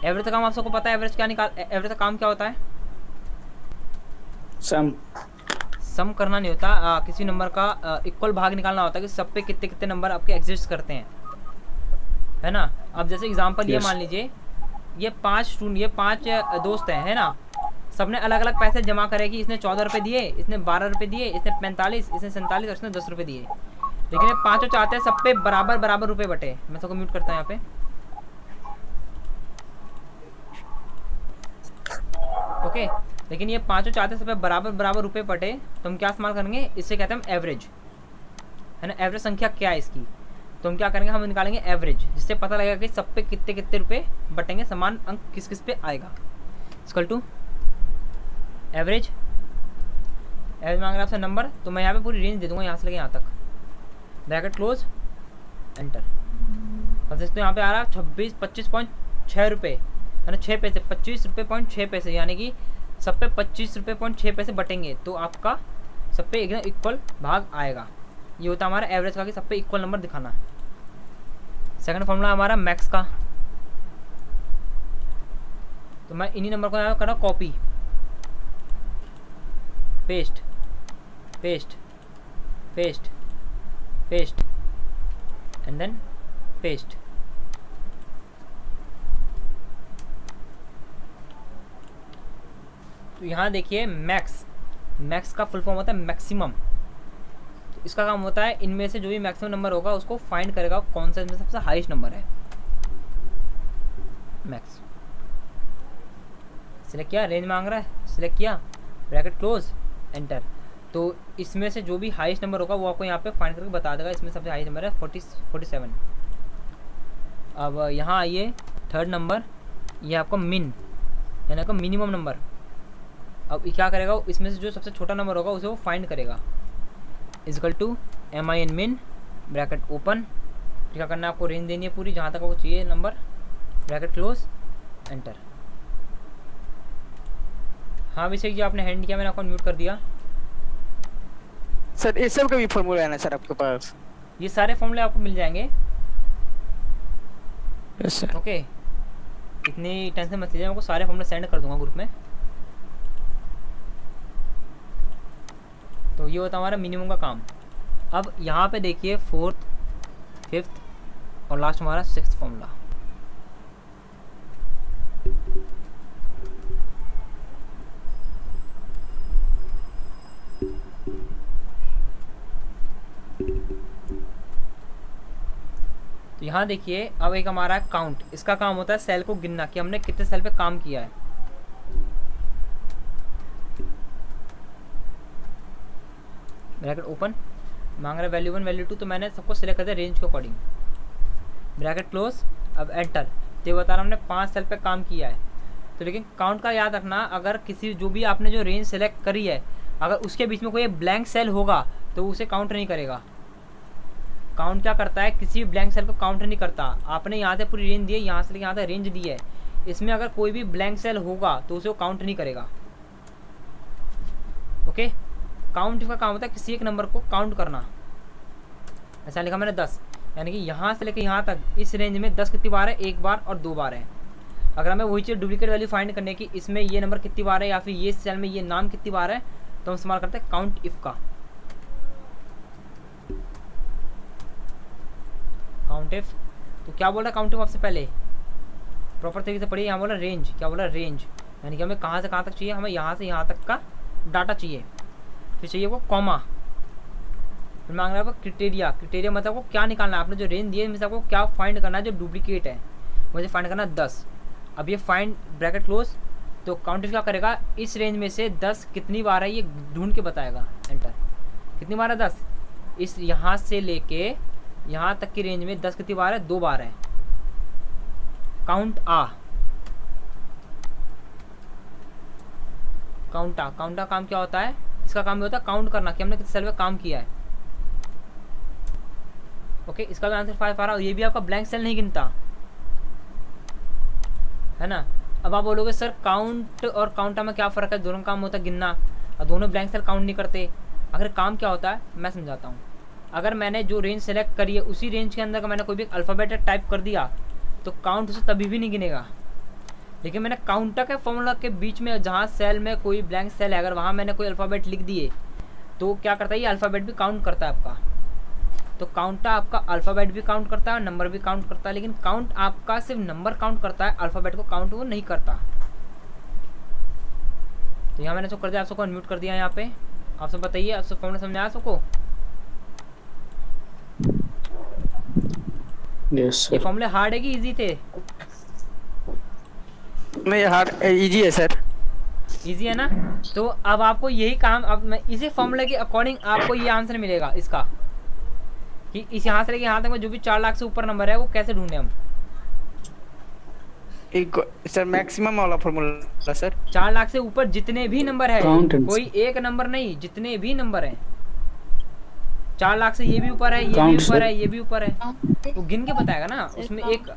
एवरेज का काम आप सबको पता है। एवरेज का काम क्या होता है? सम करना नहीं होता, किसी नंबर का इक्वल भाग निकालना होता है कि सब पे कितने कितने नंबर आपके एग्जिस्ट करते हैं, है ना। अब जैसे एग्जांपल ये मान लीजिए, ये 5 दोस्त हैं, है ना। सबने अलग अलग पैसे जमा करेगी। इसने 14 रुपये दिए, इसने 12 रुपये दिए, इसने 45, इसने 47 और इसने 10 रुपये दिए। लेकिन ये पाँचों चाहते हैं सब पे बराबर रुपये बटे। मैं सबको म्यूट करता हूँ यहाँ पे। ओके, लेकिन ये पाँचों चाहते हैं सब पे बराबर रुपये बटे, तो हम क्या इस्तेमाल करेंगे? इससे कहते हैं हम एवरेज, है ना। एवरेज संख्या क्या है इसकी, तो हम क्या करेंगे? हम निकालेंगे एवरेज, जिससे पता लगेगा कि सब पे कितने कितने रुपये बटेंगे, समान अंक किस किस पे आएगा। इक्वल टू एवरेज मांग रहा है आपसे नंबर, तो मैं यहाँ पे पूरी रेंज दे दूंगा, यहाँ से लेके यहाँ तक। Bracket close, enter. बस तो यहाँ पे आ रहा है 25.6 रुपये, है ना, 6 पैसे, 25 रुपये 6 पैसे, यानी कि सब पे 25 रुपये 6 पैसे बटेंगे, तो आपका सब पे एकदम इक्वल भाग आएगा। ये होता है हमारा एवरेज का, कि सब पे इक्वल नंबर दिखाना। सेकंड फॉर्मूला हमारा मैक्स का। तो मैं इन्हीं नंबर को यहाँ कर रहा हूँ copy, paste paste paste paste and then paste. तो यहाँ देखिए मैक्स का फुल फॉर्म होता है मैक्सिमम। तो इसका काम होता है इनमें से जो भी मैक्सिमम नंबर होगा उसको फाइंड करेगा कौन सा इनमें सबसे हाईएस्ट नंबर है। मैक्स सिलेक्ट किया, रेंज मांग रहा है, सिलेक्ट किया, ब्रैकेट क्लोज, एंटर। तो इसमें से जो भी हाईएस्ट नंबर होगा वो आपको यहाँ पे फाइंड करके बता देगा। इसमें सबसे हाईएस्ट नंबर है 47। अब यहाँ आइए, थर्ड नंबर, ये आपको मिन, यानी आपका मिनिमम नंबर। अब क्या करेगा? इसमें से जो सबसे छोटा नंबर होगा उसे वो फाइंड करेगा। Equal to min min, bracket open. क्या करना है? आपको रेंज देनी है पूरी, जहाँ तक आपको चाहिए नंबर, ब्रैकेट क्लोज, एंटर। हाँ अभिषेक जी, आपने हैंड किया, मैंने आपको म्यूट कर दिया। सर ये सब का भी फॉर्मूला है ना सर आपके पास? ये सारे फॉर्मूले आपको मिल जाएंगे। Yes sir. ओके, इतनी टेंशन मत लीजिए, मैं आपको सारे फॉर्मूले सेंड कर दूंगा ग्रुप में। तो ये होता है हमारा मिनिमम का काम। अब यहाँ पे देखिए 4th, 5th और लास्ट हमारा 6th फॉर्मूला। तो यहाँ देखिए, अब एक हमारा काउंट, इसका काम होता है सेल को गिनना कि हमने कितने सेल पे काम किया है। ब्रैकेट ओपन, मांग रहा है वैल्यू 1 वैल्यू 2, तो मैंने सबको सिलेक्ट कर दिया रेंज के अकॉर्डिंग, ब्रैकेट क्लोज। अब एंटर। तो ये बता रहा हमने 5 सेल पे काम किया है। तो लेकिन काउंट का याद रखना, अगर किसी जो भी आपने जो रेंज सेलेक्ट करी है अगर उसके बीच में कोई ब्लैंक सेल होगा तो उसे काउंट नहीं करेगा। काउंट क्या करता है, किसी भी ब्लैंक सेल को काउंट नहीं करता। आपने यहाँ से पूरी रेंज दी है, यहाँ से लेकर यहाँ तक रेंज दी है, इसमें अगर कोई भी ब्लैंक सेल होगा तो उसे वो काउंट नहीं करेगा। ओके, काउंट का काम होता है किसी एक नंबर को काउंट करना। ऐसा लिखा मैंने 10, यानी कि यहाँ से लेकर यहाँ तक इस रेंज में 10 कितनी बार है, 1 बार और 2 बार है। अगर हमें वही चीज़ डुप्लीकेट वैल्यू फाइंड करने की, इसमें ये नंबर कितनी बार है या फिर ये सेल में ये नाम कितनी बार है, तो हम इस्तेमाल करते हैं काउंट इफ का। काउंट इफ तो क्या बोल रहा है काउंट इफ आपसे पहले प्रॉपर तरीके से पढ़िए। यहाँ बोला रेंज, क्या बोला रेंज, यानी कि हमें कहाँ से कहाँ तक चाहिए, हमें यहाँ से यहाँ तक का डाटा चाहिए। फिर चाहिए वो कॉमा, फिर मांग रहा है क्रिटेरिया। क्रिटेरिया मतलब आपको क्या निकालना है, आपने जो रेंज दी है इसमें आपको क्या फाइंड करना है जो डुप्लीकेट है, मुझे फाइंड करना है 10। अब ये फाइंड ब्रैकेट क्लोज, तो काउंट इफ क्या करेगा, इस रेंज में से 10 कितनी बार है ये ढूंढ के बताएगा। एंटर, कितनी बार है 10, इस यहाँ से लेके यहाँ तक की रेंज में 10 कितनी बार है, 2 बार है। काउंट आ, काउंट का काम क्या होता है, इसका काम भी होता है काउंट करना कि हमने कितने सेल में काम किया है। ओके, इसका भी आंसर 5 आ रहा है। ये भी आपका ब्लैंक सेल नहीं गिनता है ना। अब आप बोलोगे सर काउंट और काउंटा में क्या फ़र्क है, दोनों काम होता है गिनना और दोनों ब्लैंक सेल काउंट नहीं करते। अगर काम क्या होता है मैं समझाता हूँ। अगर मैंने जो रेंज सेलेक्ट करी है उसी रेंज के अंदर का मैंने कोई भी अल्फ़ाबेट टाइप कर दिया तो काउंट उसे तभी भी नहीं गिनेगा। लेकिन मैंने काउंटर के फॉर्मूला के बीच में जहाँ सेल में कोई ब्लैंक सेल है अगर वहाँ मैंने कोई अल्फ़ाबेट लिख दिए तो क्या करता है, ये अल्फ़ाबेट भी काउंट करता है आपका। तो काउंटर आपका अल्फ़ाबेट भी काउंट करता है, नंबर भी काउंट करता है, लेकिन काउंट आपका सिर्फ नंबर काउंट करता है, अल्फ़ाबेट को काउंट वो नहीं करता। तो यहाँ मैंने जो कर दिया, आप सबको अनम्यूट कर दिया। यहाँ पे आप सब बताइए, आप सब फॉर्मूला समझाया सबको? ये फॉर्मूले हार्ड है कि इजी थे? नहीं हार्ड, इजी है सर। इजी है ना। तो अब आपको यही काम, अब मैं इसी फॉर्मूले के अकॉर्डिंग आपको ये आंसर मिलेगा इसका कि इस यहाँ से लेके यहाँ तक में जो भी 4 लाख से ऊपर नंबर है वो कैसे ढूंढे हम। एक सर मैक्सिमम वाला फॉर्मूला सर, 4 लाख से ऊपर जितने भी नंबर है, कोई एक नंबर नहीं, जितने भी नंबर है 4 लाख से, ये भी ऊपर है, ये भी ऊपर है, ये भी ऊपर है, वो गिन के बताएगा ना। उसमें एक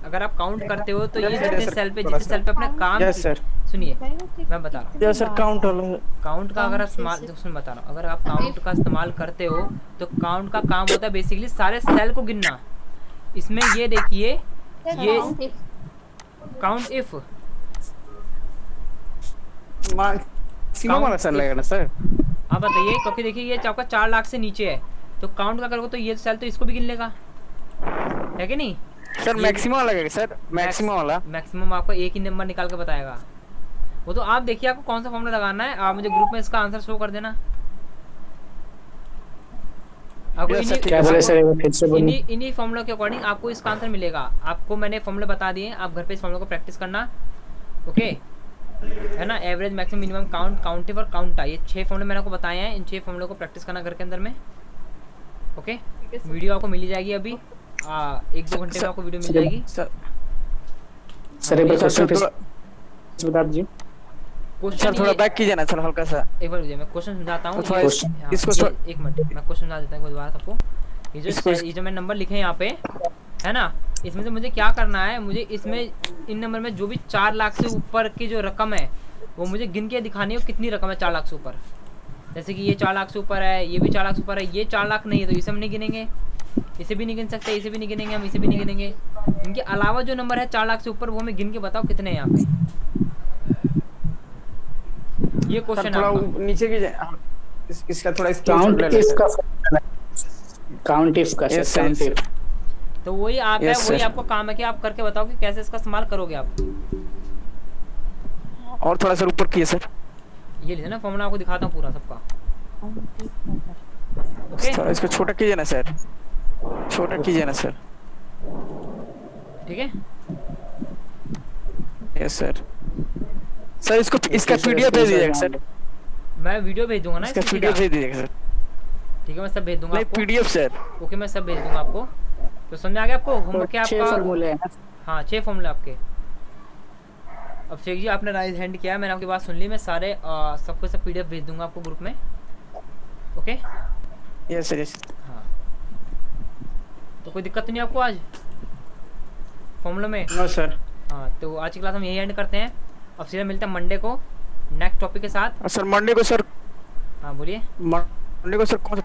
अगर आप काउंट करते हो तो ये जितने सेल पे अपने काम, सुनिए मैं बता रहा हूँ सर काउंट का अगर सुन बता रहा हूँ, अगर आप काउंट का इस्तेमाल करते हो तो काउंट का काम होता है बेसिकली सारे सेल को गिनना। इसमें ये देखिए, ये काउंट इफ मैक्सिमम वाला सेल लगेगा ना सर। आप बताइए, क्योंकि देखिए ये आपका 4 लाख से नीचे है तो काउंट का करोगे तो ये सेल तो इसको भी गिन लेगा, है कि नहीं सर? मैक्सिमम लगेगा सर, मैक्सिमम वाला, मैक्सिमम आपको एक ही नंबर निकाल के बताएगा। वो तो आप देखिए आपको कौन सा फॉर्मूला लगाना है, आप मुझे ग्रुप में इसका आंसर शो कर देना। आपको इन्हीं फॉर्मूला के अकॉर्डिंग आपको इसका आंसर मिलेगा। आपको मैंने फॉर्मूले बता दिए, आप घर पे इस फॉर्मूला को प्रैक्टिस करना। ओके है ना। एवरेज, मैक्सिमम, मिनिमम, काउंट, काउंटिव और काउंटा, ये 6 फॉर्मूले मैंने आपको बताए हैं। इन 6 फॉर्मूलों को प्रैक्टिस करना घर के अंदर में। ओके, वीडियो आपको मिल जाएगी अभी 1-2 घंटे में आपको वीडियो मिल जाएगी। सर एक बार क्वेश्चन बता दीजिए। क्वेश्चन थोड़ा बैक कीजिए ना सर, हल्का सा। एक बार मैं क्वेश्चन समझाता हूँ। इसको एक मिनट मैं क्वेश्चन समझा देता हूँ दोबारा सबको। ये जो मैंने नंबर लिखे हैं यहाँ पे है ना, इसमें से मुझे क्या करना है, मुझे इसमें इन नंबर में जो भी 4 लाख से ऊपर की जो रकम है वो मुझे गिन के दिखानी है कितनी रकम है 4 लाख से ऊपर। जैसे कि ये 4 लाख से ऊपर है, ये भी 4 लाख से ऊपर है, ये 4 लाख नहीं है तो इसे हम नहीं गिनेंगे, इसे भी नहीं गिन सकते, इसे भी नहीं गिनेंगे हम, इसे भी नहीं गिनेंगे। इनके अलावा जो नंबर है 4 लाख से ऊपर वो हमें गिन के बताओ कितने हैं यहाँ पे। ये क्वेश्चन थोड़ा नीचे कीजिए, इसका थोड़ा काउंट इफ का तो वही आप है, वही आपको काम है कि आप करके बताओ कि कैसे इसका इस्तेमाल करोगे आप। और थोड़ा सा ऊपर किए सर, ये लीजिए ना फॉर्मूला आपको दिखाता हूँ पूरा सबका। ओके इसको छोटा कीजिए ना सर, छोटा कीजिए ना सर। ठीक है यस सर। सर इसको इसका पीडीएफ भेज दीजिएगा सर। मैं वीडियो भेज दूंगा ना, इसका पीडीएफ भेज दीजिएगा सर। ठीक है मैं सब भेज दूंगा आपको। PDF sir. ओके मैं सब भेज दूंगा आपको। तो समझ आ गया आपको? होमवर्क क्या आपका? हाँ 6 फॉर्मूले आपके। अब शेख जी आपने राइज हैंड किया है, मैंने आपकी बात सुन ली, मैं सारे सबको सब पीडीएफ भेज दूंगा आपको ग्रुप में। Okay yes sir yes. हाँ तो कोई दिक्कत तो नहीं आपको आज फॉर्मूला में? No sir. हाँ तो आज की क्लास हम यही एंड करते हैं, अब सीधा मिलते हैं मंडे को नेक्स्ट टॉपिक के साथ। सर मंडे को सर, हाँ बोलिए। मंडे को सर कौन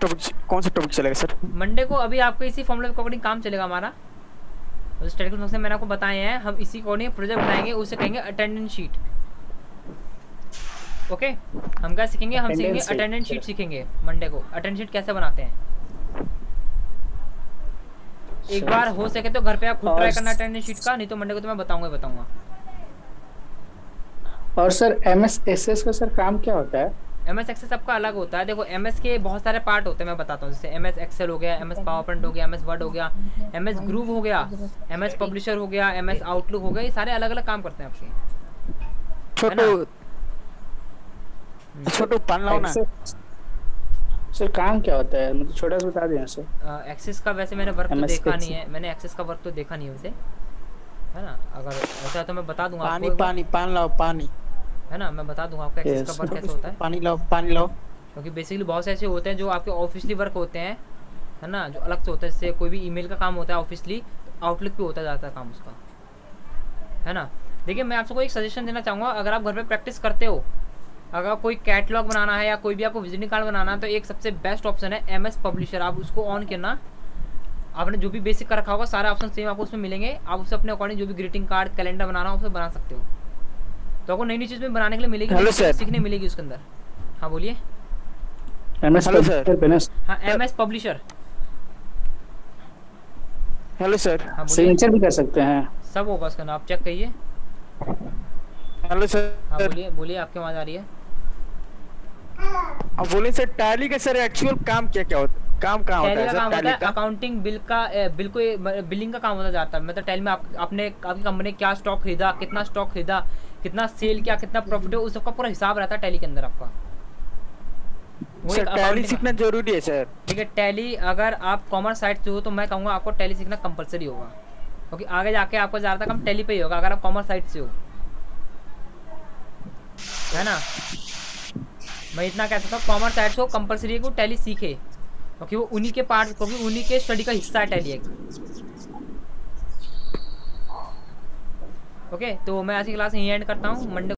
सा टॉपिक चलेगा सर? मंडे को अभी आपको इसी फॉर्मूले के अकॉर्डिंग काम चलेगा हमारा, जो स्टैटिस्टिकल फंक्शन मैंने आपको बताए हैं, हम इसी अकॉर्डिंग प्रोजेक्ट बनाएंगे, उसे कहेंगे अटेंडेंस शीट। ओके हम क्या सीखेंगे? हम सीखेंगे अटेंडेंस शीट सीखेंगे मंडे को, अटेंडेंस शीट कैसे बनाते हैं। एक बार हो सके तो घर पे आप खुद ट्राई करना अटेंडेंस शीट का, नहीं तो मंडे को तो मैं बताऊंगा। और सर एमएस एक्सेस का सर काम क्या होता है? एमएस एक्सेस आपका अलग होता है। देखो एमएस के बहुत सारे पार्ट होते हैं, मैं बताता हूँ। जैसे एमएस एक्सेल हो गया, एमएस पावर पॉइंट हो गया, एमएस वर्ड हो गया, एमएस ग्रूव हो गया, एमएस पब्लिशर हो गया, एमएस आउटलुक हो गया, ये सारे अलग अलग काम करते हैं आपके। छोटू पान लाओ ना सर। काम क्या होता है मतलब छोटा सा बता दें सर। एक्सेस का वैसे मैंने वर्क तो देखा नहीं है, मैंने एक्सेस का वर्क तो देखा नहीं है वैसे, है ना। अगर ऐसा है तो मैं बता दूंगा पानी आपको। पान लाओ पानी, है ना, मैं बता दूंगा आपको एक्सेस का वर्क कैसे होता है। पानी लाओ क्योंकि बेसिकली बहुत से ऐसे होते हैं जो आपके ऑफिशियली वर्क होते हैं, है ना, जो अलग से होता है। जैसे कोई भी ईमेल का काम होता है ऑफिशियली, आउटलुक पे होता जाता है काम उसका, है ना। देखिए मैं आपको एक सजेशन देना चाहूँगा, अगर आप घर पे प्रैक्टिस करते हो, अगर कोई कैटलॉग बनाना है या कोई भी आपको विजिटिंग कार्ड बनाना है, तो एक सबसे बेस्ट ऑप्शन है एमएस पब्लिशर। आप उसको ऑन करना, आपने जो भी बेसिक कर रखा होगा सारे ऑप्शन सेम आपको उसमें मिलेंगे। आप उससे अपने अकॉर्डिंग जो भी ग्रीटिंग कार्ड कैलेंडर बनाना हो उसमें बना सकते हो। तो आपको नई नई चीज़ में बनाने के लिए मिलेगी, सीखने मिलेगी उसके अंदर। हाँ बोलिए। MS publisher. हाँ एमएस पब्लिशर। Hello sir. हाँ सिग्नेचर भी कर सकते हैं, सब होगा उसका नाम, आप चेक करिए। Hello sir. हाँ बोलिए आपकी आवाज़ आ रही है। अब बोले सर टैली का सर एक्चुअल काम क्या होता है? काम कहाँ होता है सर? टैली का अकाउंटिंग बिल को बिलिंग का काम होता जाता है। मतलब टैली में आपने आपकी कंपनी ने क्या स्टॉक खरीदा, कितना स्टॉक खरीदा, कितना सेल किया, कितना प्रॉफिट है, उस सबका पूरा हिसाब रहता है टैली के अंदर आपका। सर टैली सीखना जरूरी है सर। ठीक है, टैली अगर आप कॉमर्स साइड से हो तो मैं कहूँगा आपको टैली सीखना कंपलसरी होगा, क्योंकि आगे जाके आपको ज़्यादा काम टैली पे ही होगा अगर आप कॉमर्स साइड से हो, है ना। मैं इतना कह सकता हूँ कॉमर्स साइड से हो कंपलसरी है कि वो टैली सीखे, क्योंकि वो उन्हीं के पार्ट, क्योंकि उन्हीं के स्टडी का हिस्सा है टैली एक। ओके तो मैं आज की क्लास यहीं एंड करता हूँ। मंडे